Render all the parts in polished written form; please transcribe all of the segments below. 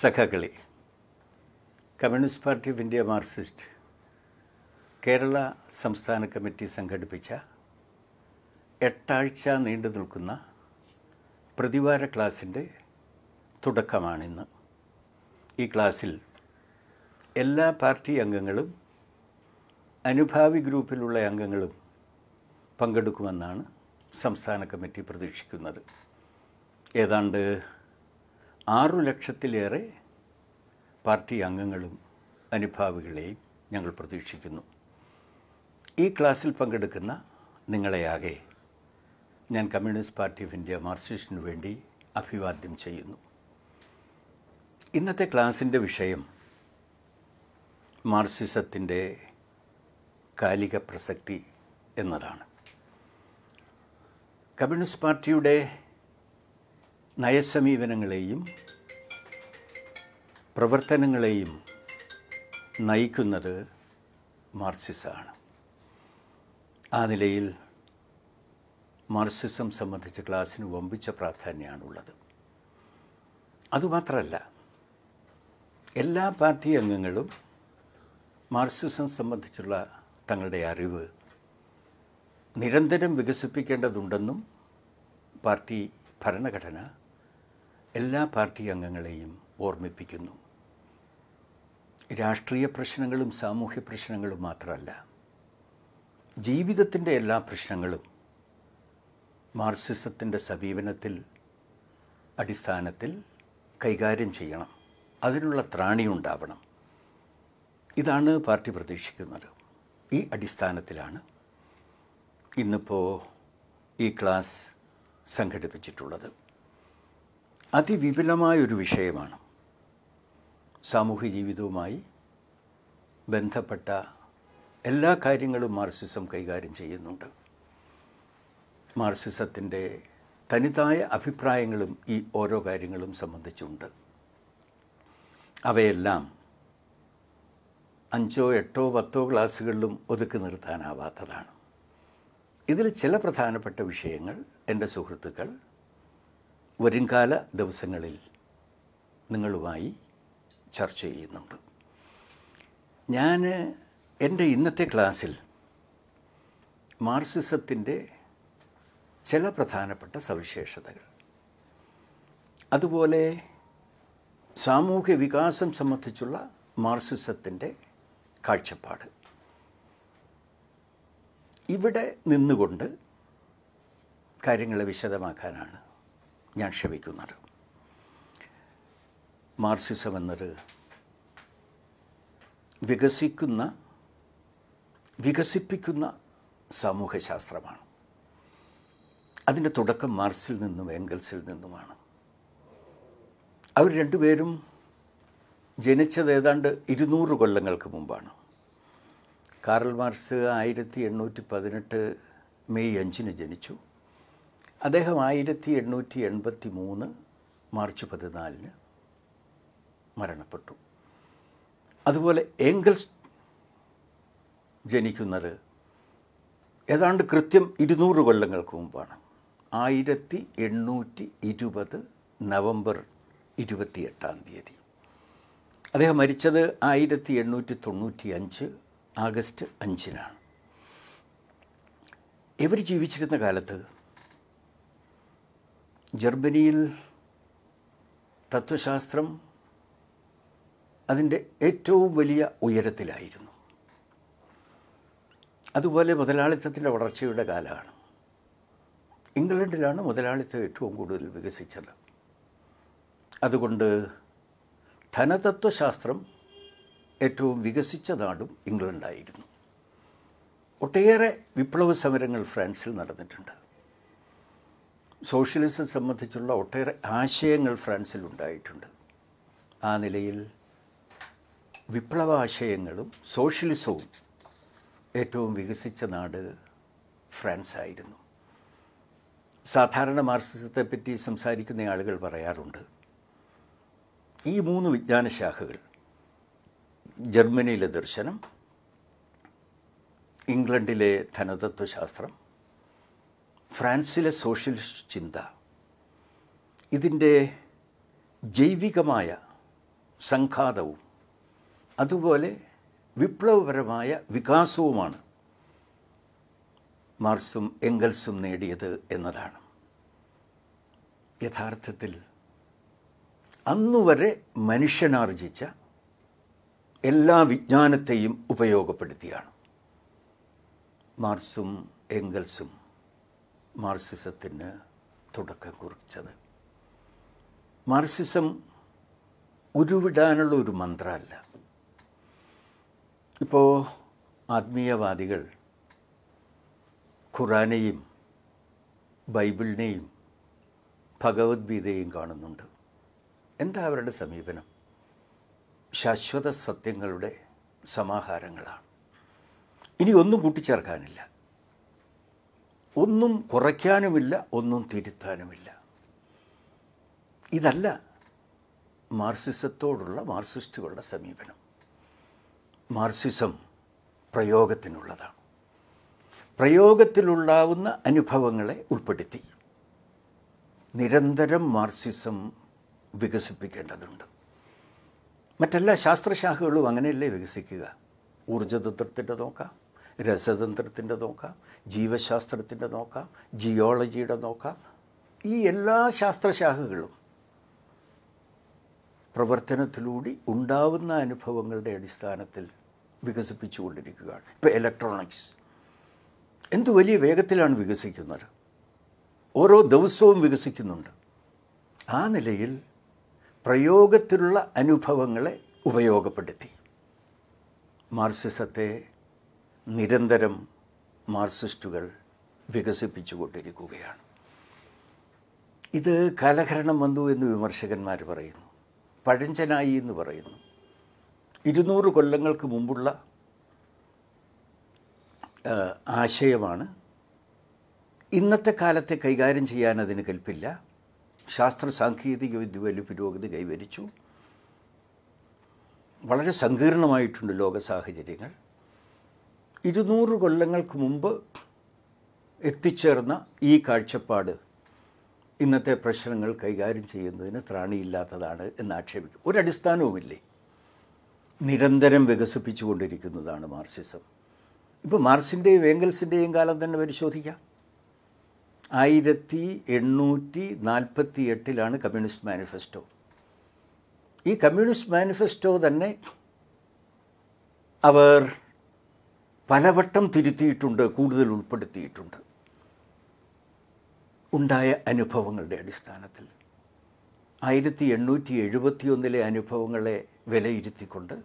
സഖാക്കളി, Communist Party of India Marxist Kerala സംസ്ഥാന committee സംഘടിപ്പിച്ച 8 ആഴ്ച നീണ്ടു നിൽക്കുന്ന പ്രതിവാര ക്ലാസിൻ്റെ തുടക്കമാണിന്ന്. ഈ ക്ലാസ്സിൽ എല്ലാ പാർട്ടി അംഗങ്ങളും അനുഭാവി ഗ്രൂപ്പിലുള്ള അംഗങ്ങളും പങ്കെടുക്കുമെന്നാണ് സംസ്ഥാന കമ്മിറ്റി പ്രതീക്ഷിക്കുന്നത്. ഏതാണ്ട് 6 ലക്ഷത്തിലേറെ പാർട്ടി അംഗങ്ങളും അനുഭാവികളെയും ഞങ്ങൾ പ്രതീക്ഷിക്കുന്നു. ഈ ക്ലാസ്സിൽ പങ്കെടുക്കുന്ന നിങ്ങളെയാകെ ഞാൻ കമ്മ്യൂണിസ്റ്റ് പാർട്ടി ഓഫ് ഇന്ത്യ മാർക്സിസ്റ്റിനു വേണ്ടി അഭിവാദ്യം ചെയ്യുന്നു. ഇന്നത്തെ ക്ലാസ്സിൻ്റെ വിഷയം മാർക്സിസത്തിൻ്റെ കാലിക പ്രസക്തി എന്നതാണ്. കമ്മ്യൂണിസ്റ്റ് പാർട്ടിയുടെ നയസമീപനങ്ങളെയും പ്രവർത്തനങ്ങളെയും നയിക്കുന്നത് മാർക്സിസമാണ്. ആ നിലയിൽ മാർക്സിസം സംബന്ധിച്ച ക്ലാസ്സിന് വമ്പിച്ച പ്രാധാന്യമാണുള്ളത്. അതുമാത്രമല്ല, എല്ലാ പാർട്ടി അംഗങ്ങളും മാർക്സിസം സംബന്ധിച്ചുള്ള തങ്ങളുടെ അറിവ് നിരന്തരം വികസിപ്പിക്കേണ്ടതുണ്ടെന്നും പാർട്ടി ഭരണഘടന എല്ലാ പാർട്ടി അംഗങ്ങളെയും ഓർമ്മിപ്പിക്കുന്നു. രാഷ്ട്രീയ പ്രശ്നങ്ങളും സാമൂഹ്യ പ്രശ്നങ്ങളും മാത്രമല്ല, ജീവിതത്തിൻ്റെ എല്ലാ പ്രശ്നങ്ങളും മാർക്സിസത്തിൻ്റെ സമീപനത്തിൽ അടിസ്ഥാനത്തിൽ കൈകാര്യം ചെയ്യണം. അതിനുള്ള ത്രാണിയുണ്ടാവണം. ഇതാണ് പാർട്ടി പ്രതീക്ഷിക്കുന്നത്. ഈ അടിസ്ഥാനത്തിലാണ് ഇന്നിപ്പോൾ ഈ ക്ലാസ് സംഘടിപ്പിച്ചിട്ടുള്ളത്. അതിവിപുലമായൊരു വിഷയമാണ്. സാമൂഹ്യ ജീവിതവുമായി ബന്ധപ്പെട്ട എല്ലാ കാര്യങ്ങളും മാർക്സിസം കൈകാര്യം ചെയ്യുന്നുണ്ട്. മാർക്സിസത്തിൻ്റെ തനിതായ അഭിപ്രായങ്ങളും ഈ ഓരോ കാര്യങ്ങളും സംബന്ധിച്ചുണ്ട്. അവയെല്ലാം 5, 8, 10 ക്ലാസ്സുകളിലും ഒതുക്കി നിർത്താനാവാത്തതാണ്. ഇതിൽ ചില പ്രധാനപ്പെട്ട വിഷയങ്ങൾ എൻ്റെ സുഹൃത്തുക്കൾ വരുംകാല ദിവസങ്ങളിൽ നിങ്ങളുമായി ചർച്ച ചെയ്യുന്നുണ്ട്. ഞാൻ എൻ്റെ ഇന്നത്തെ ക്ലാസ്സിൽ മാർക്സിസത്തിൻ്റെ ചില പ്രധാനപ്പെട്ട സവിശേഷതകൾ, അതുപോലെ സാമൂഹ്യ വികാസം സംബന്ധിച്ചുള്ള മാർക്സിസത്തിൻ്റെ കാഴ്ചപ്പാട്, ഇവിടെ നിന്നുകൊണ്ട് കാര്യങ്ങളെ വിശദമാക്കാനാണ് ഞാൻ ശ്രമിക്കുന്നത്. മാർക്സിസം എന്നത് വികസിപ്പിക്കുന്ന സാമൂഹ്യശാസ്ത്രമാണ്. അതിൻ്റെ തുടക്കം മാർക്സിൽ നിന്നും എംഗൽസിൽ നിന്നുമാണ്. അവർ രണ്ടുപേരും ജനിച്ചത് ഏതാണ്ട് 200 കൊല്ലങ്ങൾക്ക് മുമ്പാണ്. കാറൽ മാർക്സ് 1818 മെയ് 5 ജനിച്ചു. അദ്ദേഹം 1883 മാർച്ച് 14 മരണപ്പെട്ടു. അതുപോലെ എംഗൽസ് ജനിക്കുന്നത് ഏതാണ്ട് കൃത്യം 200 കൊല്ലങ്ങൾക്ക് മുമ്പാണ്. 1820 നവംബർ 28 അദ്ദേഹം മരിച്ചത് 1895 ആഗസ്റ്റ് 5 ഇവർ ജീവിച്ചിരുന്ന കാലത്ത് ജർമ്മനിയിൽ തത്വശാസ്ത്രം അതിൻ്റെ ഏറ്റവും വലിയ ഉയരത്തിലായിരുന്നു. അതുപോലെ മുതലാളിത്തത്തിൻ്റെ വളർച്ചയുടെ കാലമാണ്. ഇംഗ്ലണ്ടിലാണ് മുതലാളിത്തം ഏറ്റവും കൂടുതൽ വികസിച്ചത്. അതുകൊണ്ട് ധനതത്വശാസ്ത്രം ഏറ്റവും വികസിച്ച നാടും ഇംഗ്ലണ്ടായിരുന്നു. ഒട്ടേറെ വിപ്ലവ സമരങ്ങൾ ഫ്രാൻസിൽ നടന്നിട്ടുണ്ട്. സോഷ്യലിസം സംബന്ധിച്ചുള്ള ഒട്ടേറെ ആശയങ്ങൾ ഫ്രാൻസിൽ ഉണ്ടായിട്ടുണ്ട്. ആ നിലയിൽ വിപ്ലവാശയങ്ങളും സോഷ്യലിസവും ഏറ്റവും വികസിച്ച നാട് ഫ്രാൻസ് ആയിരുന്നു. സാധാരണ മാർക്സിസത്തെപ്പറ്റി സംസാരിക്കുന്ന ആളുകൾ പറയാറുണ്ട്, ഈ 3 വിജ്ഞാനശാഖകൾ, ജർമ്മനിയിലെ ദർശനം, ഇംഗ്ലണ്ടിലെ ധനതത്വശാസ്ത്രം, ഫ്രാൻസിലെ സോഷ്യലിസ്റ്റ് ചിന്ത, ഇതിൻ്റെ ജൈവികമായ സംഘാതവും അതുപോലെ വിപ്ലവപരമായ വികാസവുമാണ് മാർക്സും എംഗൽസും നേടിയത് എന്നതാണ്. യഥാർത്ഥത്തിൽ അന്നുവരെ മനുഷ്യനാർജിച്ച എല്ലാ വിജ്ഞാനത്തെയും ഉപയോഗപ്പെടുത്തിയാണ് മാർക്സും എംഗൽസും മാർക്സിസത്തിന് തുടക്കം കുറിച്ചത്. മാർക്സിസം ഉരുവിടാനുള്ള ഒരു മന്ത്രമല്ല. ഇപ്പോൾ ആത്മീയവാദികൾ ഖുറാനെയും ബൈബിളിനെയും ഭഗവത്ഗീതയും കാണുന്നുണ്ട്. എന്താ അവരുടെ സമീപനം? ശാശ്വത സത്യങ്ങളുടെ സമാഹാരങ്ങളാണ്. ഇനി ഒന്നും കൂട്ടിച്ചേർക്കാനില്ല, ഒന്നും കുറയ്ക്കാനുമില്ല, ഒന്നും തിരുത്താനുമില്ല. ഇതല്ല മാർക്സിസത്തോടുള്ള മാർക്സിസ്റ്റുകളുടെ സമീപനം. മാർക്സിസം പ്രയോഗത്തിനുള്ളതാണ്. പ്രയോഗത്തിലുണ്ടാവുന്ന അനുഭവങ്ങളെ ഉൾപ്പെടുത്തി നിരന്തരം മാർക്സിസം വികസിപ്പിക്കേണ്ടതുണ്ട്. മറ്റെല്ലാ ശാസ്ത്രശാഖകളും അങ്ങനെയല്ലേ വികസിക്കുക? ഊർജ്ജതന്ത്രത്തിൻ്റെ നോക്കാം, രസതന്ത്രത്തിൻ്റെ നോക്കാം, ജീവശാസ്ത്രത്തിൻ്റെ നോക്കാം, ജിയോളജിയുടെ നോക്കാം. ഈ എല്ലാ ശാസ്ത്രശാഖകളും പ്രവർത്തനത്തിലൂടെ ഉണ്ടാവുന്ന അനുഭവങ്ങളുടെ അടിസ്ഥാനത്തിൽ വികസിപ്പിച്ചുകൊണ്ടിരിക്കുകയാണ്. ഇപ്പോൾ ഇലക്ട്രോണിക്സ് എന്ത് വലിയ വേഗത്തിലാണ് വികസിക്കുന്നത്, ഓരോ ദിവസവും വികസിക്കുന്നുണ്ട്. ആ നിലയിൽ പ്രയോഗത്തിലുള്ള അനുഭവങ്ങളെ ഉപയോഗപ്പെടുത്തി മാർക്സിസത്തെ നിരന്തരം മാർക്സിസ്റ്റുകൾ വികസിപ്പിച്ചുകൊണ്ടിരിക്കുകയാണ്. ഇത് കാലഹരണം വന്നു എന്ന് വിമർശകന്മാർ പറയുന്നു, പഴഞ്ചനായി എന്ന് പറയുന്നു. 200 കൊല്ലങ്ങൾക്ക് മുമ്പുള്ള ആശയമാണ്. ഇന്നത്തെ കാലത്തെ കൈകാര്യം ചെയ്യാൻ അതിന് കൽപ്പില്ല. ശാസ്ത്ര സാങ്കേതിക വിദ്യ വലിയ പുരോഗതി കൈവരിച്ചു. വളരെ സങ്കീർണമായിട്ടുണ്ട് ലോക സാഹചര്യങ്ങൾ. 200 കൊല്ലങ്ങൾക്ക് മുമ്പ് എത്തിച്ചേർന്ന ഈ കാഴ്ചപ്പാട് ഇന്നത്തെ പ്രശ്നങ്ങൾ കൈകാര്യം ചെയ്യുന്നതിന് ത്രാണിയില്ലാത്തതാണ് എന്ന് ആക്ഷേപിക്കും. ഒരടിസ്ഥാനവുമില്ലേ. നിരന്തരം വികസിപ്പിച്ചുകൊണ്ടിരിക്കുന്നതാണ് മാർക്സിസം. ഇപ്പോൾ മാർക്സിൻ്റെയും ഏംഗൽസിൻ്റെയും കാലം തന്നെ പരിശോധിക്കാം. 1848 കമ്മ്യൂണിസ്റ്റ് മാനിഫെസ്റ്റോ. ഈ കമ്മ്യൂണിസ്റ്റ് മാനിഫെസ്റ്റോ തന്നെ അവർ പലവട്ടം തിരുത്തിയിട്ടുണ്ട്, കൂടുതൽ ഉൾപ്പെടുത്തിയിട്ടുണ്ട്. ഉണ്ടായ അനുഭവങ്ങളുടെ അടിസ്ഥാനത്തിൽ 1871 അനുഭവങ്ങളെ വിലയിരുത്തിക്കൊണ്ട്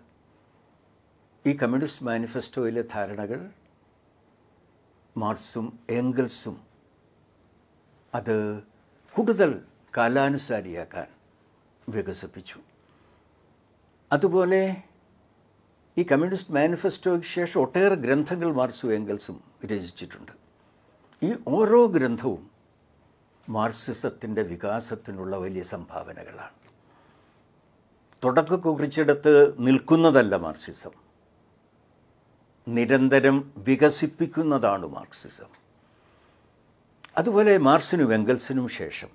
ഈ കമ്മ്യൂണിസ്റ്റ് മാനിഫെസ്റ്റോയിലെ ധാരണകൾ മാർക്സും എംഗൽസും അത് കൂടുതൽ കാലാനുസാരിയാക്കാൻ വികസിപ്പിച്ചു. അതുപോലെ ഈ കമ്മ്യൂണിസ്റ്റ് മാനിഫെസ്റ്റോയ്ക്ക് ശേഷം ഒട്ടേറെ ഗ്രന്ഥങ്ങൾ മാർക്സും എംഗൽസും രചിച്ചിട്ടുണ്ട്. ഈ ഓരോ ഗ്രന്ഥവും മാർക്സിസത്തിൻ്റെ വികാസത്തിനുള്ള വലിയ സംഭാവനകളാണ്. തുടക്കം കുറിച്ചിടത്ത് നിൽക്കുന്നതല്ല മാർക്സിസം, നിരന്തരം വികസിപ്പിക്കുന്നതാണ് മാർക്സിസം. അതുപോലെ മാർക്സിനും എംഗൽസിനും ശേഷം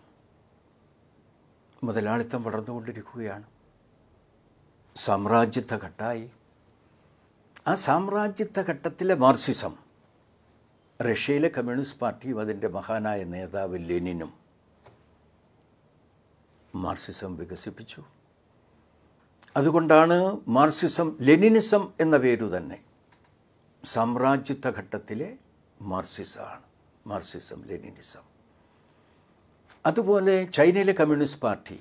മുതലാളിത്തം വളർന്നുകൊണ്ടിരിക്കുകയാണ്. സാമ്രാജ്യത്വ ഘട്ടമായി. ആ സാമ്രാജ്യത്വ ഘട്ടത്തിലെ മാർക്സിസം റഷ്യയിലെ കമ്മ്യൂണിസ്റ്റ് പാർട്ടിയും അതിൻ്റെ മഹാനായ നേതാവ് ലെനിനും മാർക്സിസം വികസിപ്പിച്ചു. അതുകൊണ്ടാണ് മാർക്സിസം ലെനിനിസം എന്ന പേരു തന്നെ സാമ്രാജ്യത്വ ഘട്ടത്തിലെ മാർക്സിസമാണ്. Marxism Leninism. അതുപോലെ ചൈനയിലെ കമ്മ്യൂണിസ്റ്റ് പാർട്ടി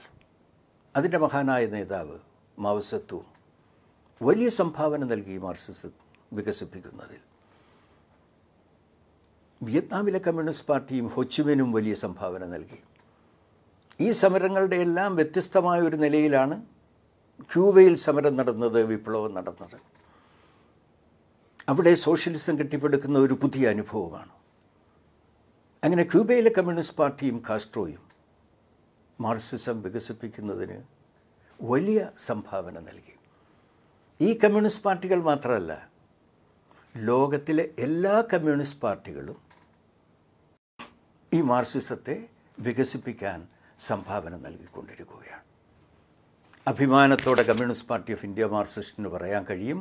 അതിൻ്റെ മഹാനായ നേതാവ് മാവോ സേതൂങ് വലിയ സംഭാവന നൽകി മാർക്സിസം വികസിപ്പിക്കുന്നതിൽ. വിയറ്റ്നാമിലെ കമ്മ്യൂണിസ്റ്റ് പാർട്ടിയും ഹോച്ചിമിനും വലിയ സംഭാവന നൽകി. ഈ സമരങ്ങളുടെ എല്ലാം വ്യത്യസ്തമായ ഒരു നിലയിലാണ് ക്യൂബയിൽ സമരം നടന്നത്, വിപ്ലവം നടന്നത്. അവിടെ സോഷ്യലിസം കെട്ടിപ്പടുക്കുന്ന ഒരു പുതിയ അനുഭവമാണ്. അങ്ങനെ ക്യൂബയിലെ കമ്മ്യൂണിസ്റ്റ് പാർട്ടിയും കാസ്ട്രോയും മാർക്സിസം വികസിപ്പിക്കുന്നതിന് വലിയ സംഭാവന നൽകി. ഈ കമ്മ്യൂണിസ്റ്റ് പാർട്ടികൾ മാത്രമല്ല, ലോകത്തിലെ എല്ലാ കമ്മ്യൂണിസ്റ്റ് പാർട്ടികളും ഈ മാർക്സിസത്തെ വികസിപ്പിക്കാൻ സംഭാവന നൽകിക്കൊണ്ടിരിക്കുകയാണ്. അഭിമാനത്തോടെ കമ്മ്യൂണിസ്റ്റ് പാർട്ടി ഓഫ് ഇന്ത്യ മാർക്സിസ്റ്റിന് പറയാൻ കഴിയും,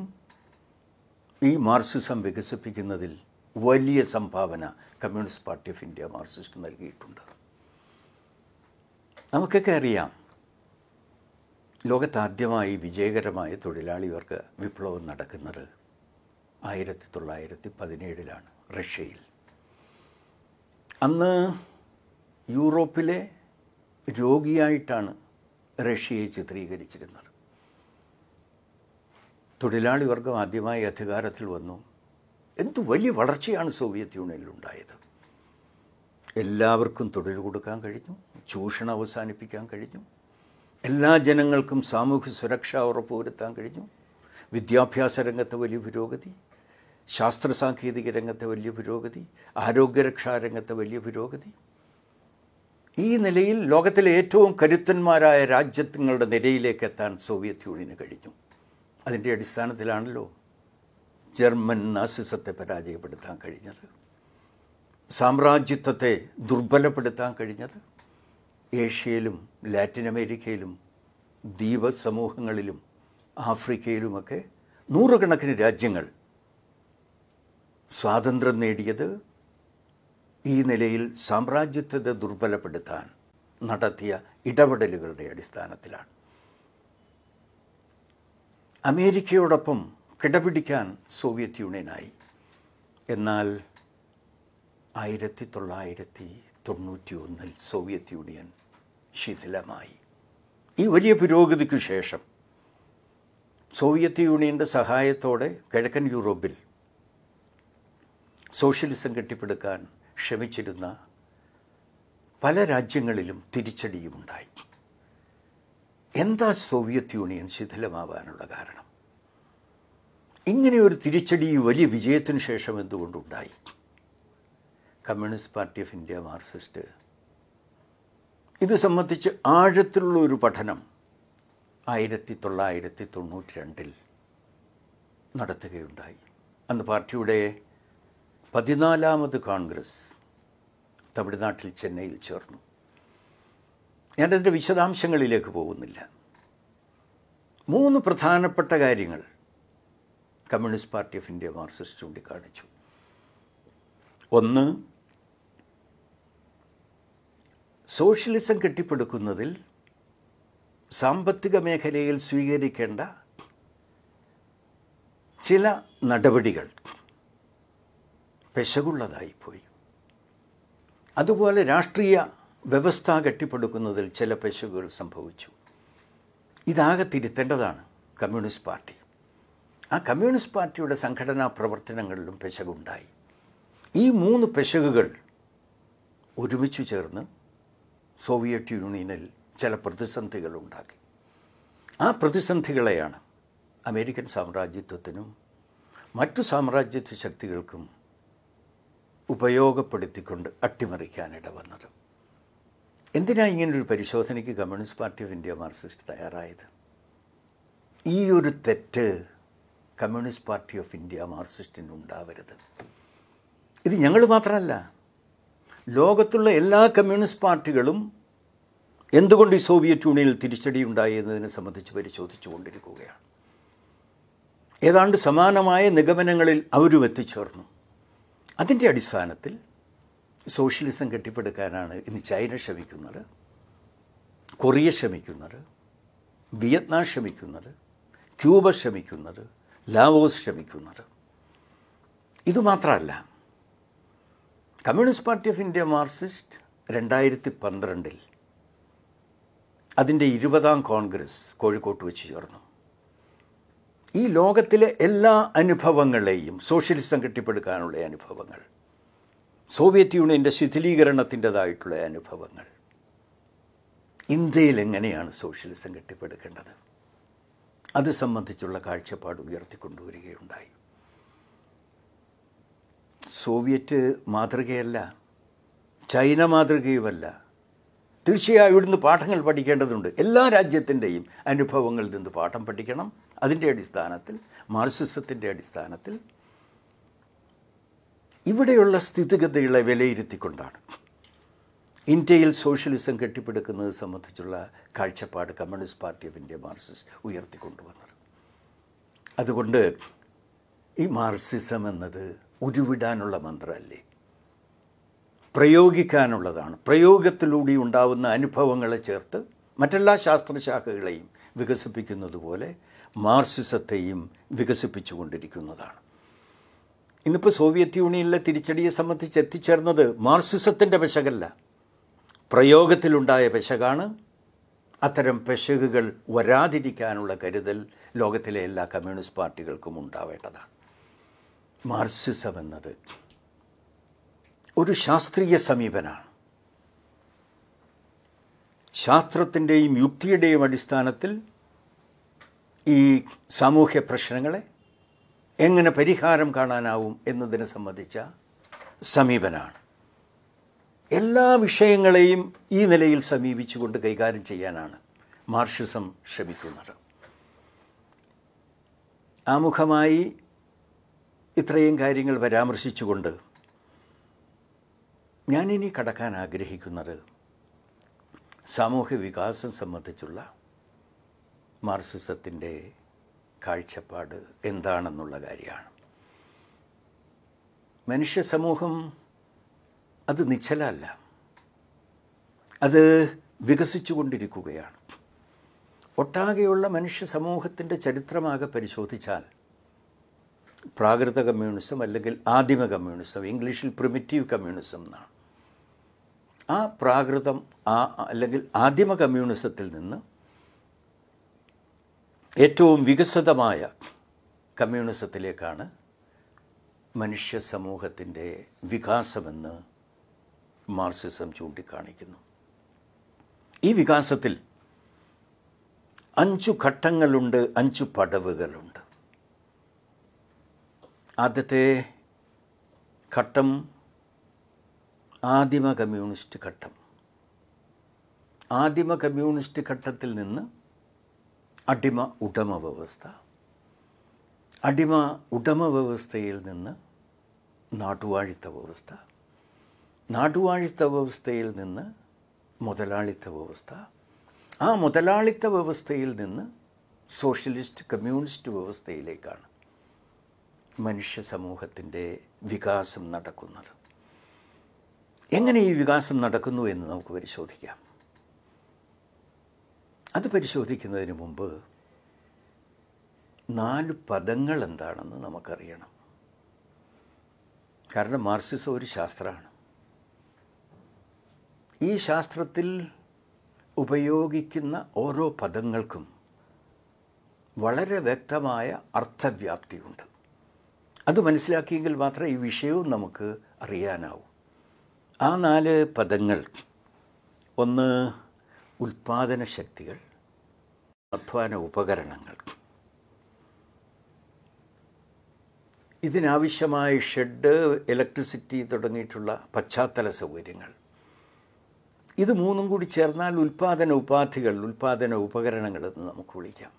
ഈ മാർക്സിസം വികസിപ്പിക്കുന്നതിൽ വലിയ സംഭാവന communist Party of India Marxist നൽകിയിട്ടുണ്ട്. നമുക്കൊക്കെ അറിയാം, ലോകത്താദ്യമായി വിജയകരമായ തൊഴിലാളി വർഗ വിപ്ലവം നടക്കുന്നത് 1917 റഷ്യയിൽ. അന്ന് യൂറോപ്പിലെ രോഗിയായിട്ടാണ് റഷ്യയെ ചിത്രീകരിച്ചിരുന്നത്. തൊഴിലാളി വർഗം ആദ്യമായി അധികാരത്തിൽ വന്നു. എന്തു വലിയ വളർച്ചയാണ് സോവിയറ്റ് യൂണിയനിൽ ഉണ്ടായത്. എല്ലാവർക്കും തൊഴിൽ കൊടുക്കാൻ കഴിഞ്ഞു, ചൂഷണം അവസാനിപ്പിക്കാൻ കഴിഞ്ഞു, എല്ലാ ജനങ്ങൾക്കും സാമൂഹ്യ സുരക്ഷ ഉറപ്പുവരുത്താൻ കഴിഞ്ഞു, വിദ്യാഭ്യാസ രംഗത്ത് വലിയ പുരോഗതി, ശാസ്ത്ര സാങ്കേതിക രംഗത്തെ വലിയ പുരോഗതി, ആരോഗ്യരക്ഷാ രംഗത്തെ വലിയ പുരോഗതി. ഈ നിലയിൽ ലോകത്തിലെ ഏറ്റവും കരുത്തന്മാരായ രാജ്യങ്ങളുടെ നിരയിലേക്ക് എത്താൻ സോവിയറ്റ് യൂണിയന് കഴിഞ്ഞു. അതിൻ്റെ അടിസ്ഥാനത്തിലാണല്ലോ ജർമ്മൻ നാസിസത്തെ പരാജയപ്പെടുത്താൻ കഴിഞ്ഞത്, സാമ്രാജ്യത്വത്തെ ദുർബലപ്പെടുത്താൻ കഴിഞ്ഞത്. ഏഷ്യയിലും ലാറ്റിൻ അമേരിക്കയിലും ദ്വീപ സമൂഹങ്ങളിലും ആഫ്രിക്കയിലുമൊക്കെ നൂറുകണക്കിന് രാജ്യങ്ങൾ സ്വാതന്ത്ര്യം നേടിയത് ഈ നിലയിൽ സാമ്രാജ്യത്വത്തെ ദുർബലപ്പെടുത്താൻ നടത്തിയ ഇടപെടലുകളുടെ അടിസ്ഥാനത്തിലാണ്. അമേരിക്കയോടൊപ്പം കിടപിടിക്കാൻ സോവിയറ്റ് യൂണിയനായി. എന്നാൽ 1991 സോവിയറ്റ് യൂണിയൻ ശിഥിലമായി. ഈ വലിയ പുരോഗതിക്കു ശേഷം സോവിയറ്റ് യൂണിയൻ്റെ സഹായത്തോടെ കിഴക്കൻ യൂറോപ്പിൽ സോഷ്യലിസം കെട്ടിപ്പടുക്കാൻ ശ്രമിച്ചിരുന്ന പല രാജ്യങ്ങളിലും തിരിച്ചടിയുമുണ്ടായി. എന്താ സോവിയറ്റ് യൂണിയൻ ശിഥിലമാവാനുള്ള കാരണം? ഇങ്ങനെയൊരു തിരിച്ചടി വലിയ വിജയത്തിനു ശേഷം എന്തുകൊണ്ടുണ്ടായി? Communist Party of India Marxist ഇത് സംബന്ധിച്ച് ആഴത്തിലുള്ള ഒരു പഠനം 1992 നടത്തുകയുണ്ടായി. അന്ന് പാർട്ടിയുടെ 14ാമത് കോൺഗ്രസ് തമിഴ്നാട്ടിൽ ചെന്നൈയിൽ ചേർന്നു. ഞാനതിൻ്റെ വിശദാംശങ്ങളിലേക്ക് പോകുന്നില്ല. 3 പ്രധാനപ്പെട്ട കാര്യങ്ങൾ communist Party of India Marxist ചൂണ്ടിക്കാണിച്ചു. ഒന്ന്, സോഷ്യലിസം കെട്ടിപ്പടുക്കുന്നതിൽ സാമ്പത്തിക മേഖലയിൽ സ്വീകരിക്കേണ്ട ചില നടപടികൾ പെശകുള്ളതായിപ്പോയി. അതുപോലെ രാഷ്ട്രീയ വ്യവസ്ഥ കെട്ടിപ്പടുക്കുന്നതിൽ ചില പെശകുകൾ സംഭവിച്ചു. ഇതാകെ തിരുത്തേണ്ടതാണ് കമ്മ്യൂണിസ്റ്റ് പാർട്ടി. ആ കമ്മ്യൂണിസ്റ്റ് പാർട്ടിയുടെ സംഘടനാ പ്രവർത്തനങ്ങളിലും പെശകുണ്ടായി. ഈ 3 പെശകുകൾ ഒരുമിച്ചു ചേർന്ന് സോവിയറ്റ് യൂണിയനിൽ ചില പ്രതിസന്ധികൾ ഉണ്ടാക്കി. ആ പ്രതിസന്ധികളെയാണ് അമേരിക്കൻ സാമ്രാജ്യത്വത്തിനും മറ്റു സാമ്രാജ്യത്വ ശക്തികൾക്കും ഉപയോഗപ്പെടുത്തിക്കൊണ്ട് അട്ടിമറിക്കാനിട വന്നത്. എന്തിനാണ് ഇങ്ങനൊരു പരിശോധനയ്ക്ക് communist Party of India Marxist തയ്യാറായത്? ഈ ഒരു തെറ്റ് കമ്മ്യൂണിസ്റ്റ് പാർട്ടി ഓഫ് ഇന്ത്യ മാർക്സിസ്റ്റിന് ഉണ്ടാവരുത്. ഇത് ഞങ്ങൾ മാത്രമല്ല, ലോകത്തുള്ള എല്ലാ കമ്മ്യൂണിസ്റ്റ് പാർട്ടികളും എന്തുകൊണ്ട് ഈ സോവിയറ്റ് യൂണിയനിൽ തിരിച്ചടി ഉണ്ടായി എന്നതിനെ സംബന്ധിച്ച് പരിശോധിച്ചു കൊണ്ടിരിക്കുകയാണ്. ഏതാണ്ട് സമാനമായ നിഗമനങ്ങളിൽ അവരും എത്തിച്ചേർന്നു. അതിൻ്റെ അടിസ്ഥാനത്തിൽ സോഷ്യലിസം കെട്ടിപ്പടുക്കാനാണ് ഇന്ന് ചൈന ശ്രമിക്കുന്നത്, കൊറിയ ശ്രമിക്കുന്നത്, വിയറ്റ്നാം ശ്രമിക്കുന്നത്, ക്യൂബ ശ്രമിക്കുന്നത്, ലാവോസ് ശ്രമിക്കുന്നത്. ഇതുമാത്രമല്ല, Communist Party of India Marxist 2012 അതിൻ്റെ 20ാം കോൺഗ്രസ് കോഴിക്കോട്ട് വെച്ച് ചേർന്നു. ഈ ലോകത്തിലെ എല്ലാ അനുഭവങ്ങളെയും, സോഷ്യലിസം കെട്ടിപ്പടുക്കാനുള്ള അനുഭവങ്ങൾ, സോവിയറ്റ് യൂണിയൻ്റെ ശിഥിലീകരണത്തിൻ്റെതായിട്ടുള്ള അനുഭവങ്ങൾ, ഇന്ത്യയിൽ എങ്ങനെയാണ് സോഷ്യലിസം കെട്ടിപ്പടുക്കേണ്ടത്, അത് സംബന്ധിച്ചുള്ള കാഴ്ചപ്പാട് ഉയർത്തിക്കൊണ്ടുവരികയുണ്ടായി. Soviet മാതൃകയല്ല, China മാതൃകയുമല്ല. തീർച്ചയായും ഇവിടുന്ന് പാഠങ്ങൾ പഠിക്കേണ്ടതുണ്ട്. എല്ലാ രാജ്യത്തിൻ്റെയും അനുഭവങ്ങളിൽ നിന്ന് പാഠം പഠിക്കണം. അതിൻ്റെ അടിസ്ഥാനത്തിൽ, മാർക്സിസത്തിൻ്റെ അടിസ്ഥാനത്തിൽ ഇവിടെയുള്ള സ്ഥിതിഗതികളെ വിലയിരുത്തിക്കൊണ്ടാണ് ഇന്ത്യയിൽ സോഷ്യലിസം കെട്ടിപ്പടുക്കുന്നത് സംബന്ധിച്ചുള്ള കാഴ്ചപ്പാട് Communist Party of India Marxist ഉയർത്തിക്കൊണ്ടുവന്നത്. അതുകൊണ്ട് ഈ മാർക്സിസം എന്നത് ഉരുവിടാനുള്ള മന്ത്രമല്ലേ, പ്രയോഗിക്കാനുള്ളതാണ്. പ്രയോഗത്തിലൂടെ ഉണ്ടാവുന്ന അനുഭവങ്ങളെ ചേർത്ത് മറ്റെല്ലാ ശാസ്ത്രശാഖകളെയും വികസിപ്പിക്കുന്നത് പോലെ മാർക്സിസത്തെയും വികസിപ്പിച്ചുകൊണ്ടിരിക്കുന്നതാണ്. ഇന്നിപ്പോൾ സോവിയറ്റ് യൂണിയനിലെ തിരിച്ചടിയെ സംബന്ധിച്ച് എത്തിച്ചേർന്നത് മാർക്സിസത്തിൻ്റെ പെശകല്ല, പ്രയോഗത്തിലുണ്ടായ പെശകാണ്. അത്തരം പെശകുകൾ വരാതിരിക്കാനുള്ള കരുതൽ ലോകത്തിലെ എല്ലാ കമ്മ്യൂണിസ്റ്റ് പാർട്ടികൾക്കും ഉണ്ടാവേണ്ടതാണ്. മാർക്സിസം എന്നത് ഒരു ശാസ്ത്രീയ സമീപനമാണ്. ശാസ്ത്രത്തിൻ്റെയും യുക്തിയുടെയും അടിസ്ഥാനത്തിൽ ഈ സാമൂഹ്യ പ്രശ്നങ്ങളെ എങ്ങനെ പരിഹാരം കാണാനാവും എന്നതിനെ സംബന്ധിച്ച സമീപനമാണ്. എല്ലാ വിഷയങ്ങളെയും ഈ നിലയിൽ സമീപിച്ചുകൊണ്ട് കൈകാര്യം ചെയ്യാനാണ് മാർക്സിസം ശ്രമിക്കുന്നത്. ആമുഖമായി ഇത്രയും കാര്യങ്ങൾ പരാമർശിച്ചുകൊണ്ട് ഞാനിനി കടക്കാൻ ആഗ്രഹിക്കുന്നത് സാമൂഹ്യ വികാസം സംബന്ധിച്ചുള്ള മാർക്സിസത്തിൻ്റെ കാഴ്ചപ്പാട് എന്താണെന്നുള്ള കാര്യമാണ്. മനുഷ്യ സമൂഹം അത് നിശ്ചലമല്ല, അത് വികസിച്ചു കൊണ്ടിരിക്കുകയാണ്. ഒട്ടാകെയുള്ള മനുഷ്യ സമൂഹത്തിൻ്റെ ചരിത്രമാകെ പരിശോധിച്ചാൽ പ്രാകൃത കമ്മ്യൂണിസം അല്ലെങ്കിൽ ആദിമ കമ്മ്യൂണിസം, ഇംഗ്ലീഷിൽ പ്രിമിറ്റീവ് കമ്മ്യൂണിസം എന്നാണ്, ആ പ്രാകൃതം അല്ലെങ്കിൽ ആദിമ കമ്മ്യൂണിസത്തിൽ നിന്ന് ഏറ്റവും വികസിതമായ കമ്മ്യൂണിസത്തിലേക്കാണ് മനുഷ്യ സമൂഹത്തിൻ്റെ വികാസമെന്ന് മാർക്സിസം ചൂണ്ടിക്കാണിക്കുന്നു. ഈ വികാസത്തിൽ 5 ഘട്ടങ്ങളുണ്ട്, 5 പടവുകളുണ്ട്. ആദ്യത്തെ ഘട്ടം ആദിമ കമ്മ്യൂണിസ്റ്റ് ഘട്ടം. ആദിമ കമ്മ്യൂണിസ്റ്റ് ഘട്ടത്തിൽ നിന്ന് അടിമ ഉടമ വ്യവസ്ഥ, അടിമ ഉടമ വ്യവസ്ഥയിൽ നിന്ന് നാട്ടുവാഴിത്ത വ്യവസ്ഥ, നാട്ടുവാഴിത്ത വ്യവസ്ഥയിൽ നിന്ന് മുതലാളിത്ത വ്യവസ്ഥ, ആ മുതലാളിത്ത വ്യവസ്ഥയിൽ നിന്ന് സോഷ്യലിസ്റ്റ് കമ്മ്യൂണിസ്റ്റ് വ്യവസ്ഥയിലേക്കാണ് മനുഷ്യ സമൂഹത്തിൻ്റെ വികാസം നടക്കുന്നത്. എങ്ങനെ ഈ വികാസം നടക്കുന്നു എന്ന് നമുക്ക് പരിശോധിക്കാം. അത് പരിശോധിക്കുന്നതിന് മുമ്പ് 4 പദങ്ങൾ എന്താണെന്ന് നമുക്കറിയണം. കാരണം മാർക്സിസം ഒരു ശാസ്ത്രമാണ്. ഈ ശാസ്ത്രത്തിൽ ഉപയോഗിക്കുന്ന ഓരോ പദങ്ങൾക്കും വളരെ വ്യക്തമായ അർത്ഥവ്യാപ്തിയുണ്ട്. അത് മനസ്സിലാക്കിയെങ്കിൽ മാത്രമേ ഈ വിഷയവും നമുക്ക് അറിയാനാവൂ. ആ 4 പദങ്ങൾ: ഒന്ന് ഉൽപാദന ശക്തികൾ, അധ്വാന ഉപകരണങ്ങൾ, ഇതിനാവശ്യമായ ഷെഡ്, ഇലക്ട്രിസിറ്റി തുടങ്ങിയിട്ടുള്ള പശ്ചാത്തല സൗകര്യങ്ങൾ. ഇത് 3 കൂടി ചേർന്നാൽ ഉൽപാദന ഉപാധികൾ, ഉൽപാദന ഉപകരണങ്ങളെന്ന് നമുക്ക് വിളിക്കാം.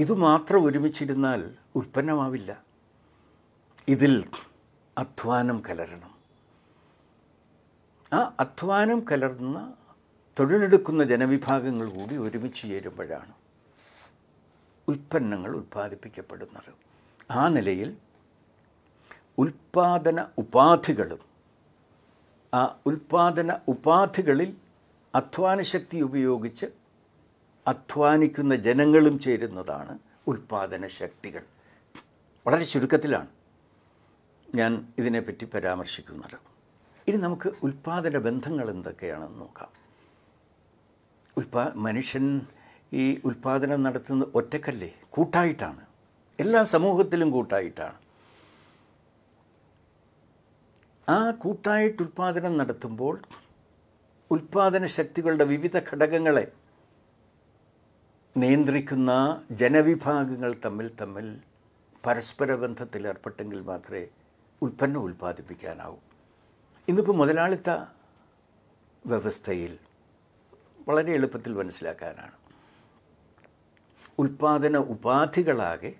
ഇതുമാത്രം ഒരുമിച്ചിരുന്നാൽ ഉൽപ്പന്നമാവില്ല. ഇതിൽ അധ്വാനം കലരണം. ആ അധ്വാനം കലർന്ന തൊഴിലെടുക്കുന്ന ജനവിഭാഗങ്ങൾ കൂടി ഒരുമിച്ച് ചേരുമ്പോഴാണ് ഉൽപ്പന്നങ്ങൾ ഉൽപ്പാദിപ്പിക്കപ്പെടുന്നത്. ആ നിലയിൽ ഉൽപാദന ഉപാധികളും ആ ഉൽപാദന ഉപാധികളിൽ അധ്വാനശക്തി ഉപയോഗിച്ച് അധ്വാനിക്കുന്ന ജനങ്ങളും ചേരുന്നതാണ് ഉൽപാദന ശക്തികൾ. വളരെ ചുരുക്കത്തിലാണ് ഞാൻ ഇതിനെപ്പറ്റി പരാമർശിക്കുന്നത്. ഇനി നമുക്ക് ഉൽപാദന ബന്ധങ്ങൾ എന്തൊക്കെയാണെന്ന് നോക്കാം. മനുഷ്യൻ ഈ ഉൽപാദനം നടത്തുന്നത് ഒറ്റക്കല്ലേ, കൂട്ടായിട്ടാണ്. എല്ലാ സമൂഹത്തിലും കൂട്ടായിട്ടാണ്. ആ കൂട്ടായിട്ട് ഉൽപാദനം നടത്തുമ്പോൾ ഉൽപാദന ശക്തികളുടെ വിവിധ ഘടകങ്ങളെ നിയന്ത്രിക്കുന്ന ജനവിഭാഗങ്ങൾ തമ്മിൽ പരസ്പര ബന്ധത്തിൽ ഏർപ്പെട്ടെങ്കിൽ മാത്രമേ ഉൽപ്പന്നം ഉൽപ്പാദിപ്പിക്കാനാവൂ. ഇന്നിപ്പോൾ മുതലാളിത്ത വ്യവസ്ഥയിൽ വളരെ എളുപ്പത്തിൽ മനസ്സിലാക്കാനാണ്. ഉൽപാദന ഉപാധികളാകെ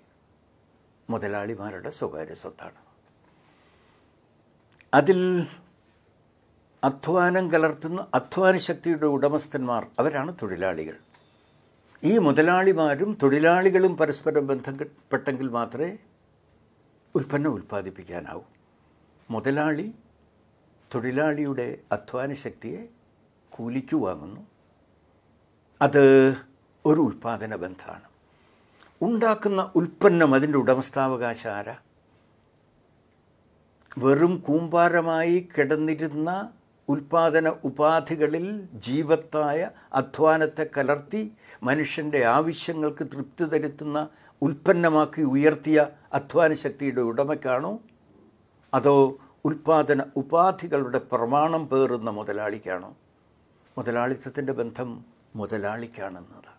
മുതലാളിമാരുടെ സ്വകാര്യ സ്വത്താണ്. അതിൽ അധ്വാനം കലർത്തുന്ന അധ്വാന ശക്തിയുടെ ഉടമസ്ഥന്മാർ അവരാണ് തൊഴിലാളികൾ. ഈ മുതലാളിമാരും തൊഴിലാളികളും പരസ്പരം ബന്ധപ്പെട്ടെങ്കിൽ മാത്രമേ ഉൽപ്പന്നം ഉൽപ്പാദിപ്പിക്കാനാവൂ. മുതലാളി തൊഴിലാളിയുടെ അധ്വാന ശക്തിയെ കൂലിക്ക് വാങ്ങുന്നു. അത് ഒരു ഉൽപ്പാദന ബന്ധമാണ്. ഉണ്ടാക്കുന്ന ഉൽപ്പന്നം അതിൻ്റെ ഉടമസ്ഥാവകാശം ആരാ? വെറും കൂമ്പാരമായി കിടന്നിരുന്ന ഉൽപ്പാദന ഉപാധികളിൽ ജീവത്തായ അധ്വാനത്തെ കലർത്തി മനുഷ്യൻ്റെ ആവശ്യങ്ങൾക്ക് തൃപ്തി തരുത്തുന്ന ഉൽപ്പന്നമാക്കി ഉയർത്തിയ അധ്വാന ശക്തിയുടെ ഉടമയ്ക്കാണോ, അതോ ഉൽപ്പാദന ഉപാധികളുടെ പ്രമാണം പേറുന്ന മുതലാളിക്കാണോ? മുതലാളിത്തത്തിൻ്റെ ബന്ധം മുതലാളിക്കാണെന്നത്.